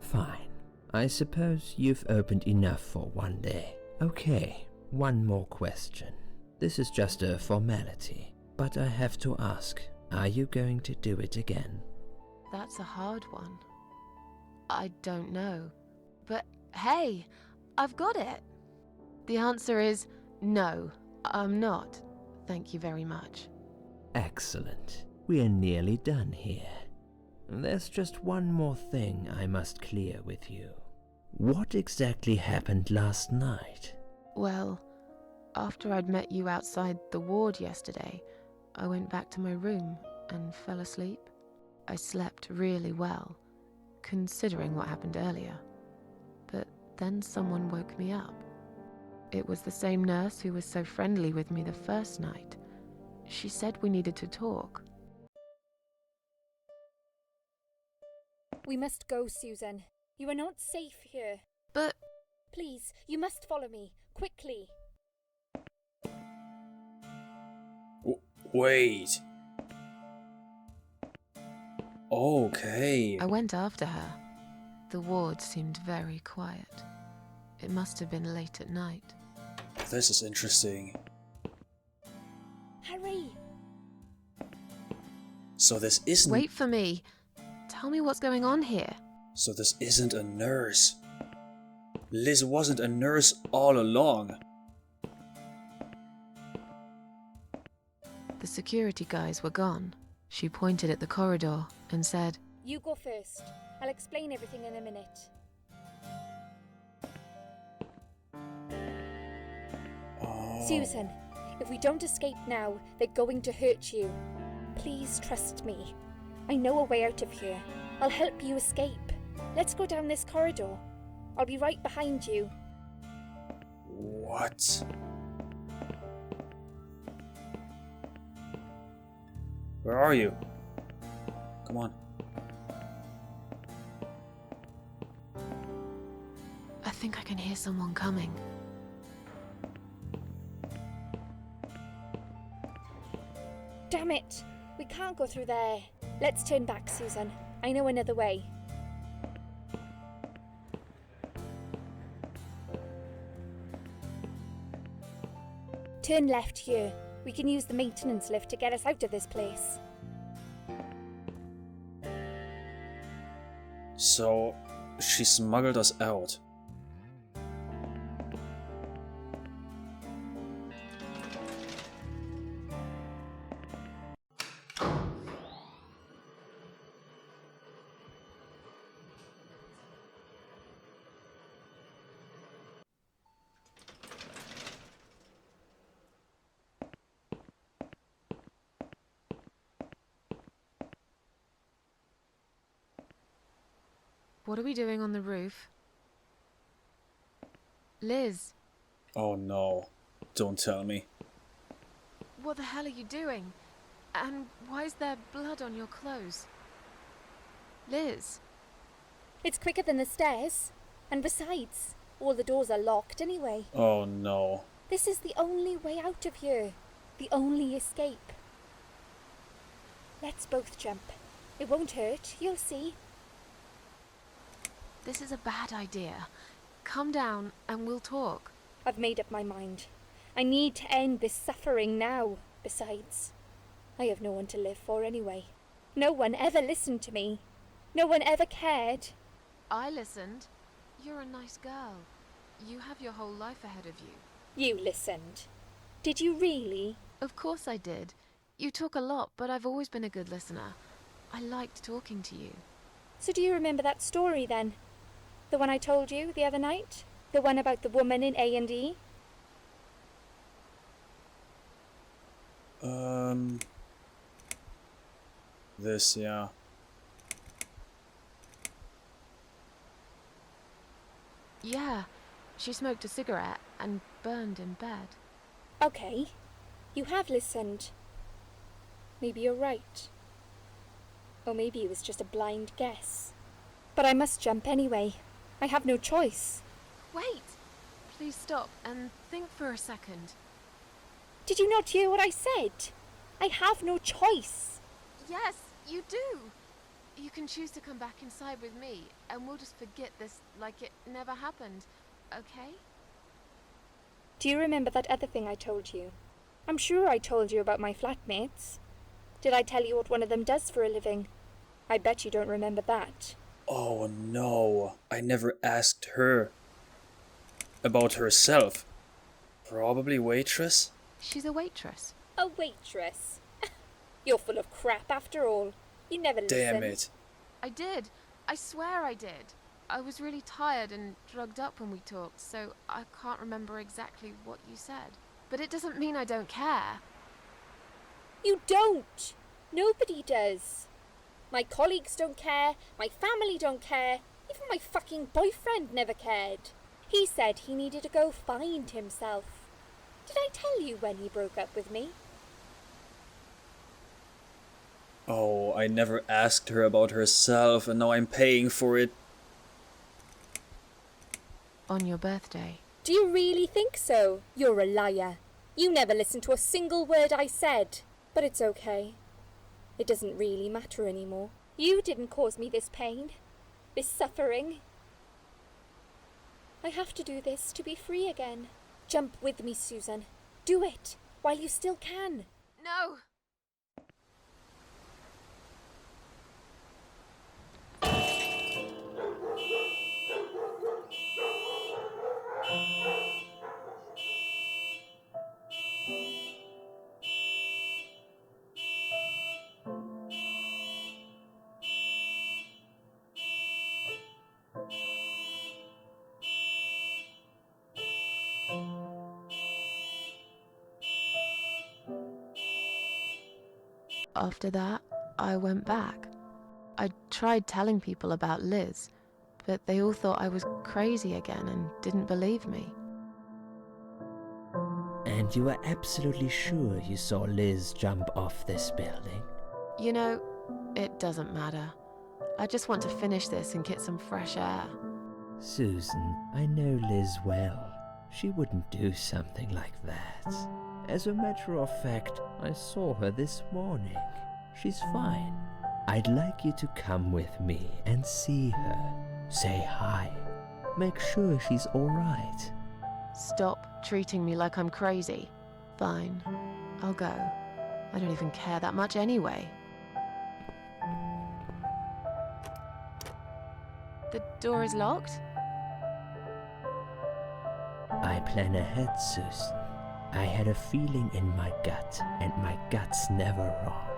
Fine. I suppose you've opened enough for one day. Okay, one more question. This is just a formality, but I have to ask, are you going to do it again? That's a hard one. I don't know. But hey, I've got it. The answer is no, I'm not. Thank you very much. Excellent. We're nearly done here. There's just one more thing I must clear with you. What exactly happened last night? Well, after I'd met you outside the ward yesterday, I went back to my room and fell asleep. I slept really well, considering what happened earlier. But then someone woke me up. It was the same nurse who was so friendly with me the first night. She said we needed to talk. We must go, Susan. You are not safe here. But... Please, you must follow me. Quickly. Wait. Okay. I went after her. The ward seemed very quiet. It must have been late at night. This is interesting. Hurry! So this isn't... Wait for me. Tell me what's going on here. So this isn't a nurse. Liz wasn't a nurse all along. The security guys were gone. She pointed at the corridor and said, You go first. I'll explain everything in a minute. Susan, if we don't escape now, they're going to hurt you. Please trust me. I know a way out of here. I'll help you escape. Let's go down this corridor. I'll be right behind you. What? Where are you? Come on. I think I can hear someone coming. Damn it! We can't go through there. Let's turn back, Susan. I know another way. Turn left here. We can use the maintenance lift to get us out of this place. So, she smuggled us out. What are we doing on the roof? Liz, Oh no. Don't tell me. what the hell are you doing? And why is there blood on your clothes? Liz, It's quicker than the stairs. And besides, all the doors are locked anyway. Oh no. This is the only way out of here. The only escape. Let's both jump. It won't hurt, you'll see. this is a bad idea. Come down and we'll talk. I've made up my mind. I need to end this suffering now. Besides, I have no one to live for anyway. No one ever listened to me. No one ever cared. I listened. You're a nice girl. You have your whole life ahead of you. You listened. Did you really? Of course I did. You talk a lot, but I've always been a good listener. I liked talking to you. So do you remember that story then? The one I told you the other night? The one about the woman in A&E? This, yeah. Yeah, she smoked a cigarette and burned in bed. Okay. You have listened. Maybe you're right. Or maybe it was just a blind guess. But I must jump anyway. I have no choice. Wait! Please stop and think for a second. Did you not hear what I said? I have no choice. Yes, you do! You can choose to come back inside with me, and we'll just forget this like it never happened, okay? Do you remember that other thing I told you? I'm sure I told you about my flatmates. Did I tell you what one of them does for a living? I bet you don't remember that. Oh no. I never asked her about herself. Probably waitress? She's a waitress. A waitress? You're full of crap after all. You never listen. Damn it. I did. I swear I did. I was really tired and drugged up when we talked, so I can't remember exactly what you said. But it doesn't mean I don't care. You don't! Nobody does. My colleagues don't care, my family don't care, even my fucking boyfriend never cared. He said he needed to go find himself. Did I tell you when he broke up with me? Oh, I never asked her about herself and now I'm paying for it. On your birthday. Do you really think so? You're a liar. You never listened to a single word I said. But it's okay. It doesn't really matter anymore. You didn't cause me this pain, this suffering. I have to do this to be free again. Jump with me, Susan. Do it while you still can. No! After that, I went back. I tried telling people about Liz, but they all thought I was crazy again and didn't believe me. And you are absolutely sure you saw Liz jump off this building? You know, it doesn't matter. I just want to finish this and get some fresh air. Susan, I know Liz well. She wouldn't do something like that. As a matter of fact, I saw her this morning. She's fine. I'd like you to come with me and see her. Say hi. Make sure she's all right. Stop treating me like I'm crazy. Fine, I'll go. I don't even care that much anyway. The door is locked? I plan ahead, Susan. I had a feeling in my gut, and my gut's never wrong.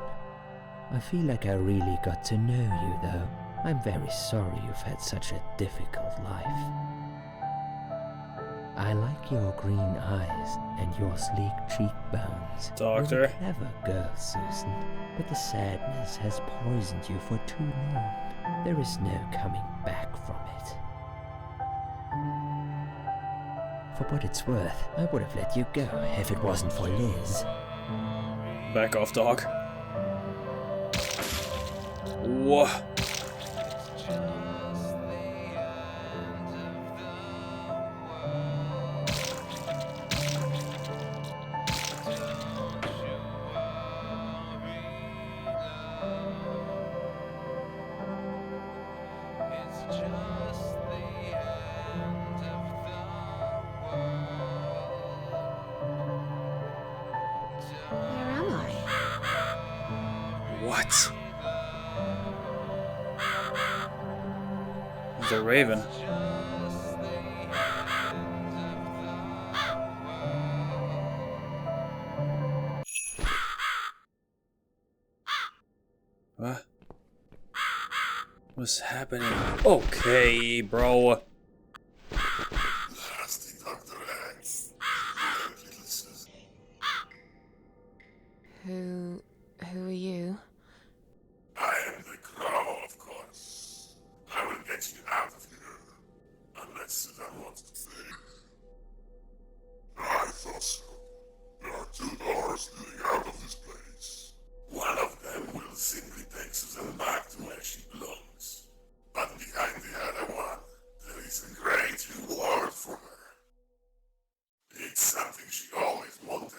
I feel like I really got to know you, though. I'm very sorry you've had such a difficult life. I like your green eyes and your sleek cheekbones. Doctor. You're a clever girl, Susan, but the sadness has poisoned you for too long. There is no coming back from it. For what it's worth, I would have let you go if it wasn't for Liz. Back off, dog. Whoa. Where am I? What? The Raven. What? What's happening? Okay, bro. Who are you? I am the Crow, of course. I will get you out of here. Unless Susan wants to stay. I thought so. There are two doors leading out of this place. One of them will simply take Susan back to where she belongs. But behind the other one, there is a great reward for her. It's something she always wanted.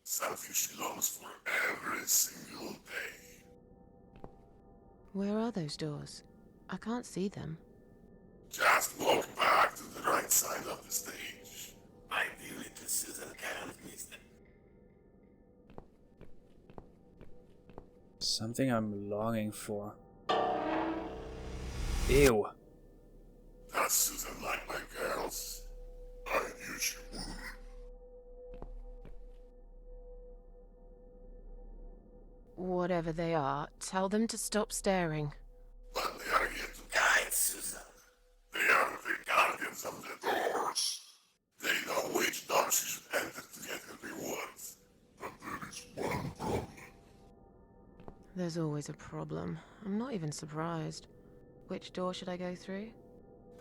Something she longs for every single day. Where are those doors? I can't see them. Just walk back to the right side of the stage. Ideally, to Susan can't miss them. Something I'm longing for. Ew. Does Susan like my girls? I knew she would. Whatever they are, tell them to stop staring. But they are here to guide Susan. They are the guardians of the doors. They know which door she should enter to get her rewards. But there is one problem. There's always a problem. I'm not even surprised. Which door should I go through?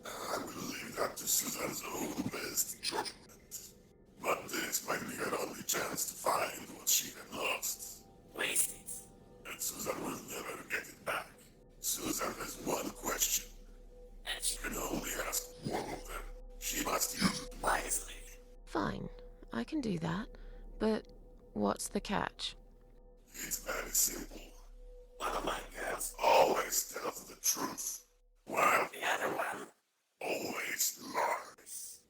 I will leave that to Susan's own best judgment. But this might be her only chance to find what she had lost. Waste it. And Susan will never get it back. Susan has one question. And she can only ask one of them. She must use it wisely. Fine, I can do that. But what's the catch? It's very simple. One of my girls always tells the truth, while the other one always lies.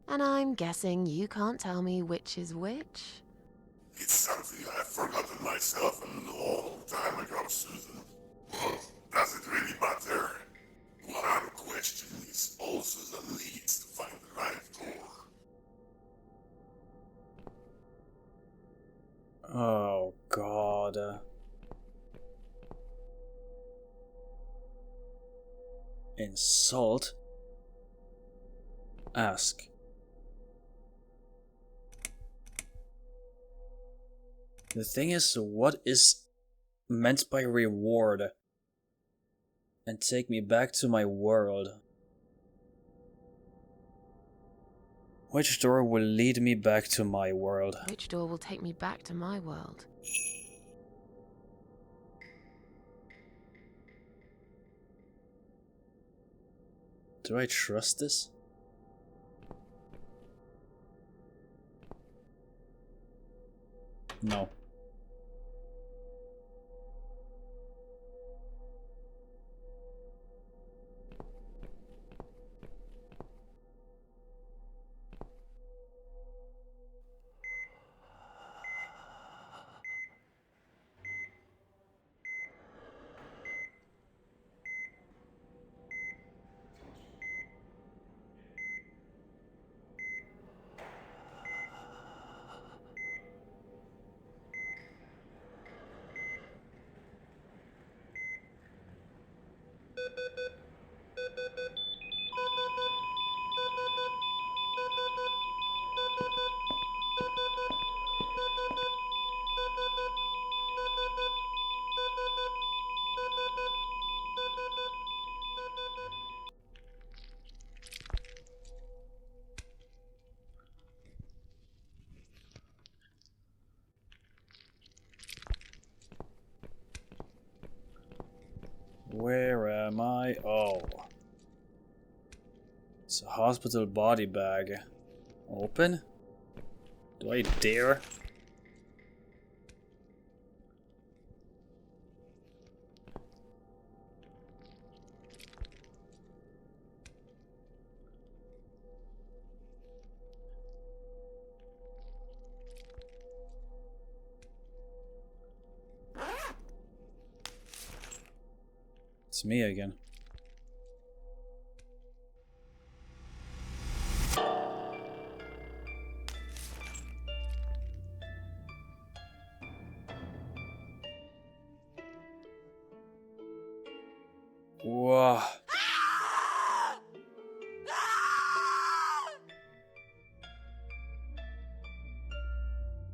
And I'm guessing you can't tell me which is which? It's something I've forgotten myself a long time ago, Susan. But does it really matter? One question is all Susan needs to find the right door. Oh, God. Insult? Ask. The thing is, what is meant by reward and take me back to my world? Which door will lead me back to my world? Which door will take me back to my world? Do I trust this? No. Where am I? Oh. It's a hospital body bag. Open? Do I dare? It's me again. Whoa.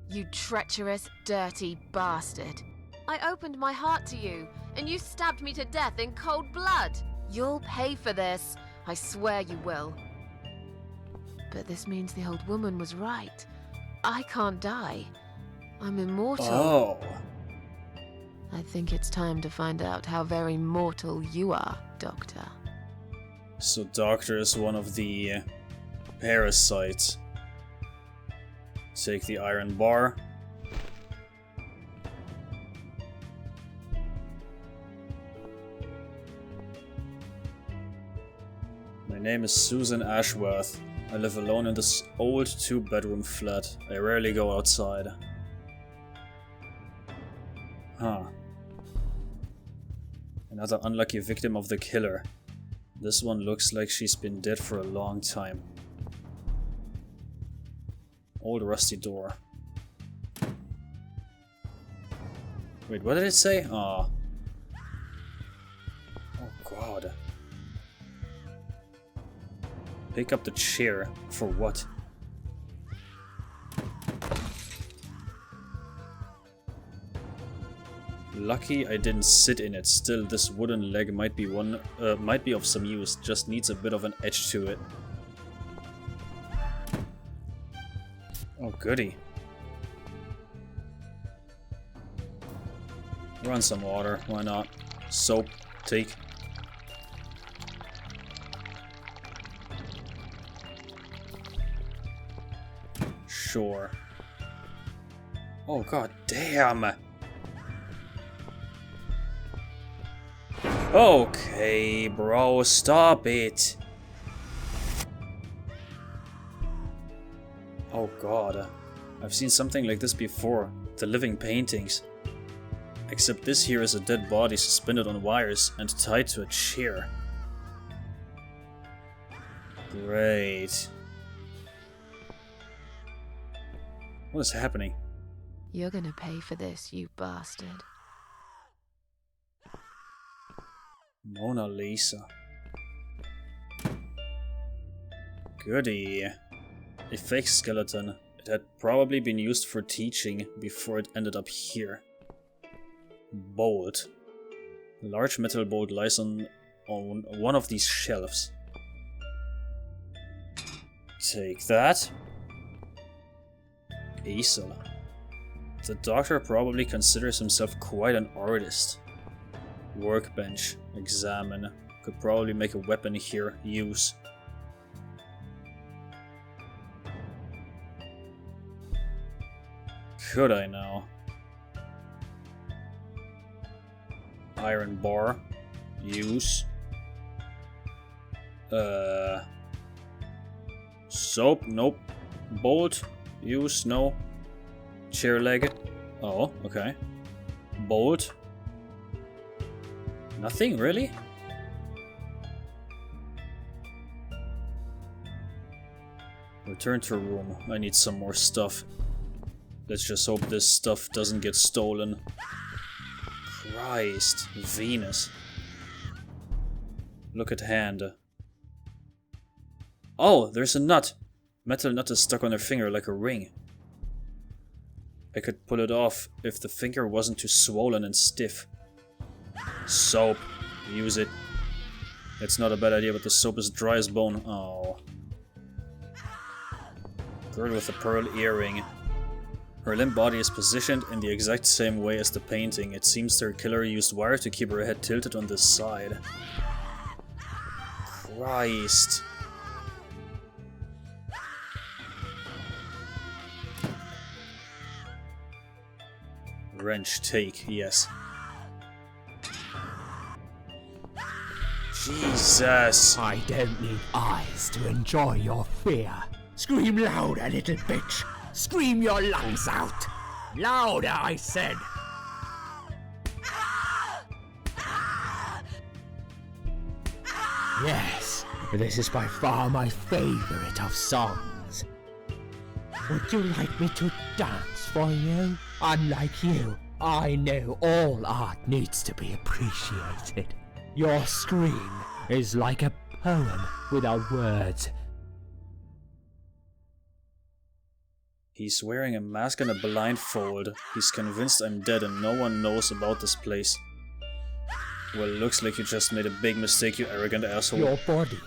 You treacherous, dirty bastard. I opened my heart to you, and you stabbed me to death in cold blood. You'll pay for this. I swear you will. But this means the old woman was right. I can't die. I'm immortal. Oh. I think it's time to find out how very mortal you are, Doctor. So Doctor is one of the parasites. Take the iron bar. My name is Susan Ashworth. I live alone in this old 2-bedroom flat. I rarely go outside. Huh. Another unlucky victim of the killer. This one looks like she's been dead for a long time. Old rusty door. Wait, what did it say? Aw. Oh god. Pick up the chair. For what? Lucky I didn't sit in it. Still, this wooden leg might be of some use. Just needs a bit of an edge to it. Oh, goody. Run some water. Why not? Soap. Take. Sure. Oh, god damn. Okay, bro, stop it. Oh god, I've seen something like this before. The living paintings. Except this here is a dead body suspended on wires and tied to a chair. Great. What is happening? You're gonna pay for this, you bastard. Mona Lisa. Goody. A fake skeleton. It had probably been used for teaching before it ended up here. Bolt. A large metal bolt lies on one of these shelves. Take that. Easel. The doctor probably considers himself quite an artist. Workbench. Examine. Could probably make a weapon here. Use. Could I now? Iron bar. Use. Soap. Nope. Bolt. Use. No. Chair leg. Oh, okay. Bolt. Nothing, really? Return to room. I need some more stuff. Let's just hope this stuff doesn't get stolen. Christ. Venus. Look at hand. Oh, there's a nut. Metal nut is stuck on her finger like a ring. I could pull it off if the finger wasn't too swollen and stiff. Soap. Use it. It's not a bad idea, but the soap is dry as bone. Oh. Girl with a pearl earring. Her limp body is positioned in the exact same way as the painting. It seems their killer used wire to keep her head tilted on this side. Christ. Wrench, take, yes. Jesus! I don't need eyes to enjoy your fear. Scream louder, little bitch! Scream your lungs out! Louder, I said! Yes, this is by far my favorite of songs. Would you like me to dance for you? Unlike you, I know all art needs to be appreciated. Your scream is like a poem without words. He's wearing a mask and a blindfold. He's convinced I'm dead and no one knows about this place. Well, looks like you just made a big mistake, you arrogant asshole. Your body,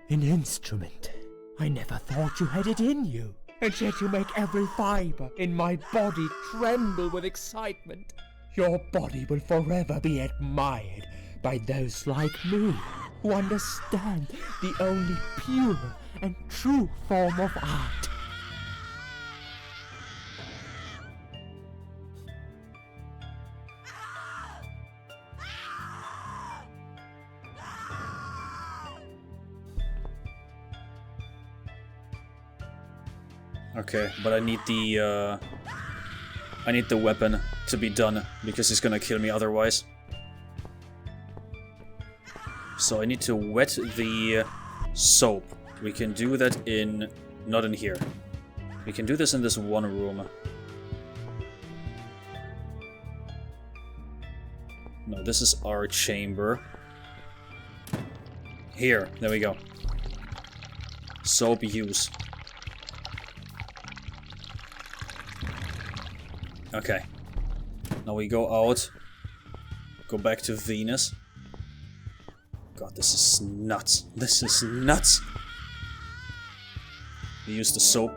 an instrument. I never thought you had it in you. And yet you make every fiber in my body tremble with excitement. Your body will forever be admired by those like me, who understand the only pure and true form of art. Okay, but I need the weapon to be done, because he's gonna kill me otherwise. So I need to wet the soap. We can do that in... not in here. We can do this in this one room. No, this is our chamber. Here, there we go. Soap use. Okay. Now we go out. Go back to Venus. God, this is nuts. This is nuts. We use the soap.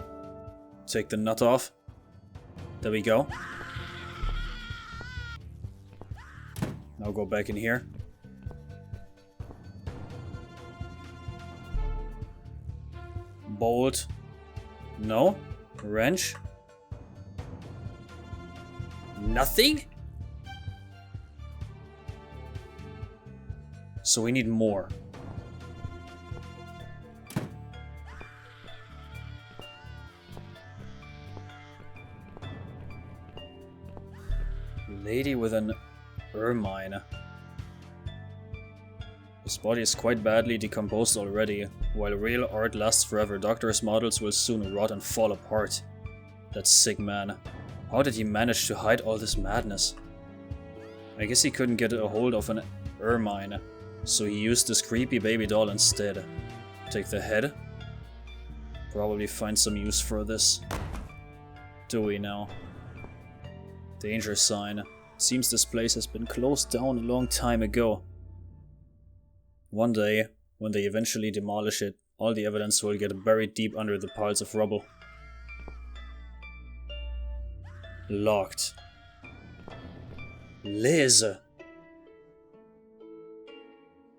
Take the nut off. There we go. Now go back in here. Bolt. No. Wrench. Nothing? So we need more. Lady with an ermine. His body is quite badly decomposed already. While real art lasts forever, doctor's models will soon rot and fall apart. That sick man. How did he manage to hide all this madness? I guess he couldn't get a hold of an ermine, so he used this creepy baby doll instead. Take the head. Probably find some use for this. Do we now? Danger sign. Seems this place has been closed down a long time ago. One day, when they eventually demolish it, all the evidence will get buried deep under the piles of rubble. Locked. Liz!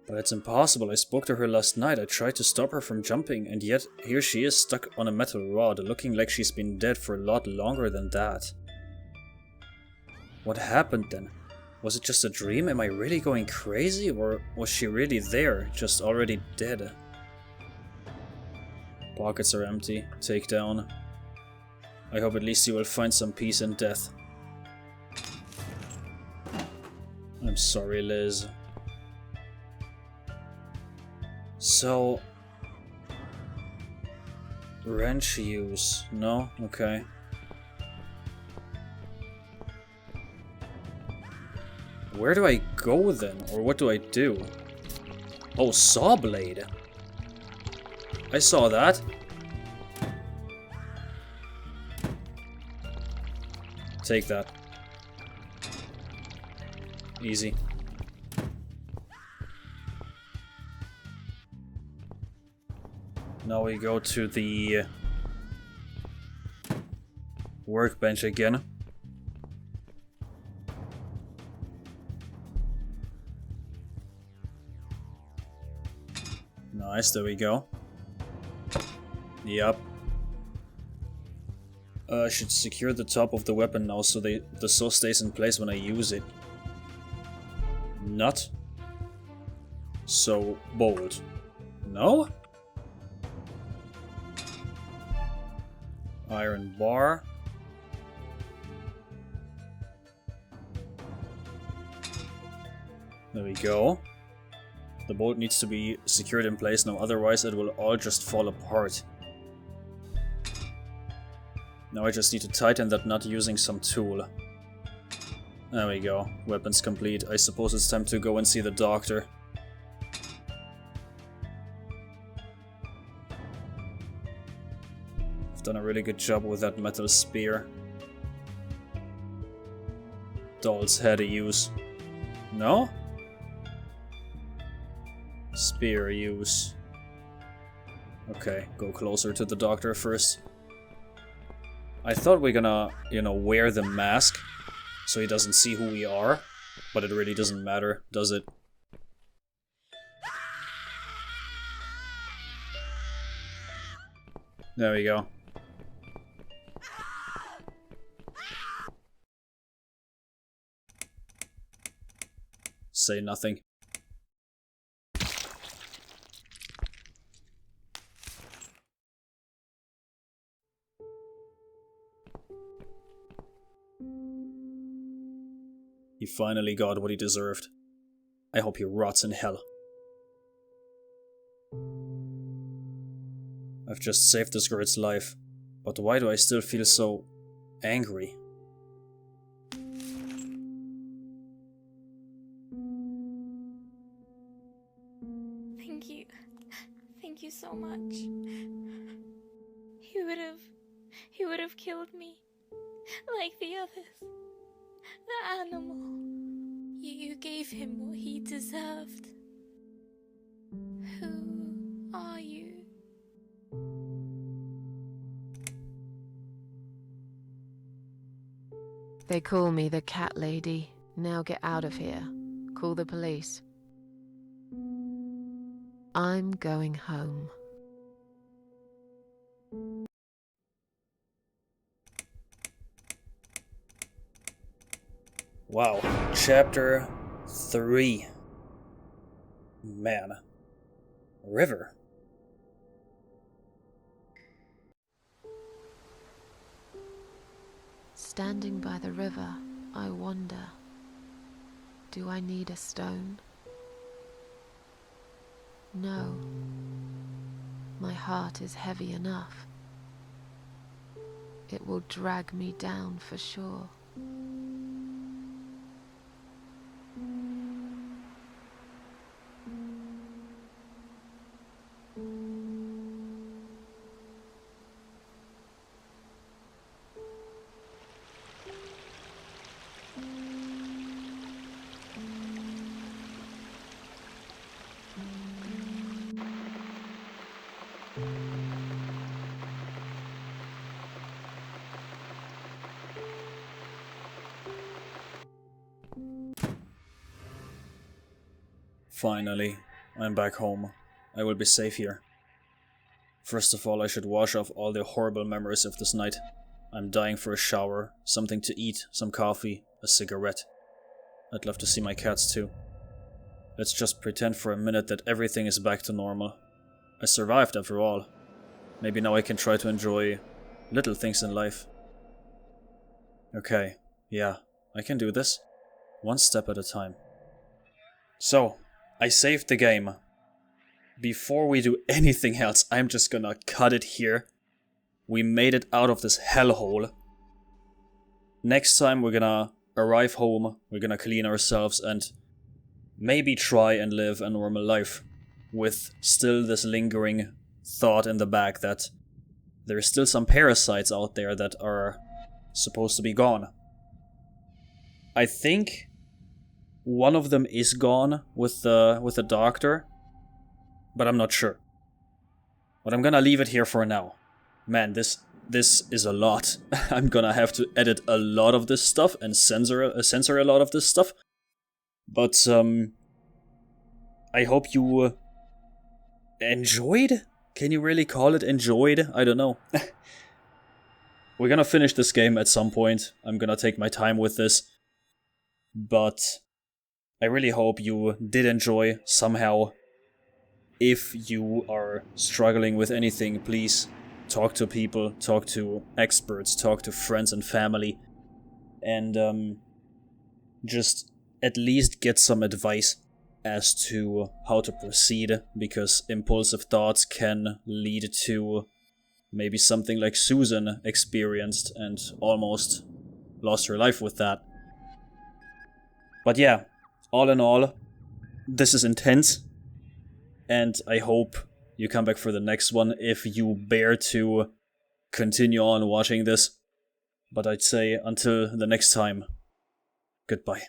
But it's impossible. I spoke to her last night. I tried to stop her from jumping, and yet here she is stuck on a metal rod, looking like she's been dead for a lot longer than that. What happened then? Was it just a dream? Am I really going crazy? Or was she really there, just already dead? Pockets are empty. Take down. I hope at least you will find some peace in death. I'm sorry, Liz. So... wrench use. No? Okay. Where do I go then? Or what do I do? Oh, saw blade. I saw that. Take that. Easy. Now we go to the workbench again. Nice, there we go. Yep. I should secure the top of the weapon now so the saw stays in place when I use it. Not so bold. No? Iron bar. There we go. The bolt needs to be secured in place now, otherwise it will all just fall apart. Now I just need to tighten that nut using some tool. There we go. Weapon's complete. I suppose it's time to go and see the doctor. I've done a really good job with that metal spear. Doll's head to use. No? Spear use. Okay, go closer to the doctor first. I thought we're gonna, wear the mask so he doesn't see who we are, but it really doesn't matter, does it? There we go. Say nothing. He finally got what he deserved. I hope he rots in hell. I've just saved this girl's life, but why do I still feel so angry? Thank you. Thank you so much. He would have killed me. Like the others. The animal. You gave him what he deserved. Who are you? They call me the cat lady. Now get out of here. Call the police. I'm going home. Wow. Chapter 3. Man. River. Standing by the river, I wonder, do I need a stone? No. My heart is heavy enough. It will drag me down for sure. Finally, I'm back home. I will be safe here. First of all, I should wash off all the horrible memories of this night. I'm dying for a shower, something to eat, some coffee, a cigarette. I'd love to see my cats too. Let's just pretend for a minute that everything is back to normal. I survived after all. Maybe now I can try to enjoy little things in life. Okay, yeah, I can do this. One step at a time. So, I saved the game. Before we do anything else, I'm just gonna cut it here. We made it out of this hellhole. Next time we're gonna arrive home, we're gonna clean ourselves and maybe try and live a normal life. With still this lingering thought in the back that there's still some parasites out there that are supposed to be gone. I think one of them is gone with the doctor, but I'm not sure. But I'm gonna leave it here for now. Man, this is a lot. I'm gonna have to edit a lot of this stuff and censor a lot of this stuff. But I hope you enjoyed? Can you really call it enjoyed? I don't know. We're gonna finish this game at some point. I'm gonna take my time with this. But I really hope you did enjoy somehow. If you are struggling with anything, please talk to people, talk to experts, talk to friends and family. And just at least get some advice as to how to proceed, because impulsive thoughts can lead to maybe something like Susan experienced and almost lost her life with that. But yeah, all in all, this is intense, and I hope you come back for the next one if you bear to continue on watching this. But I'd say until the next time, goodbye.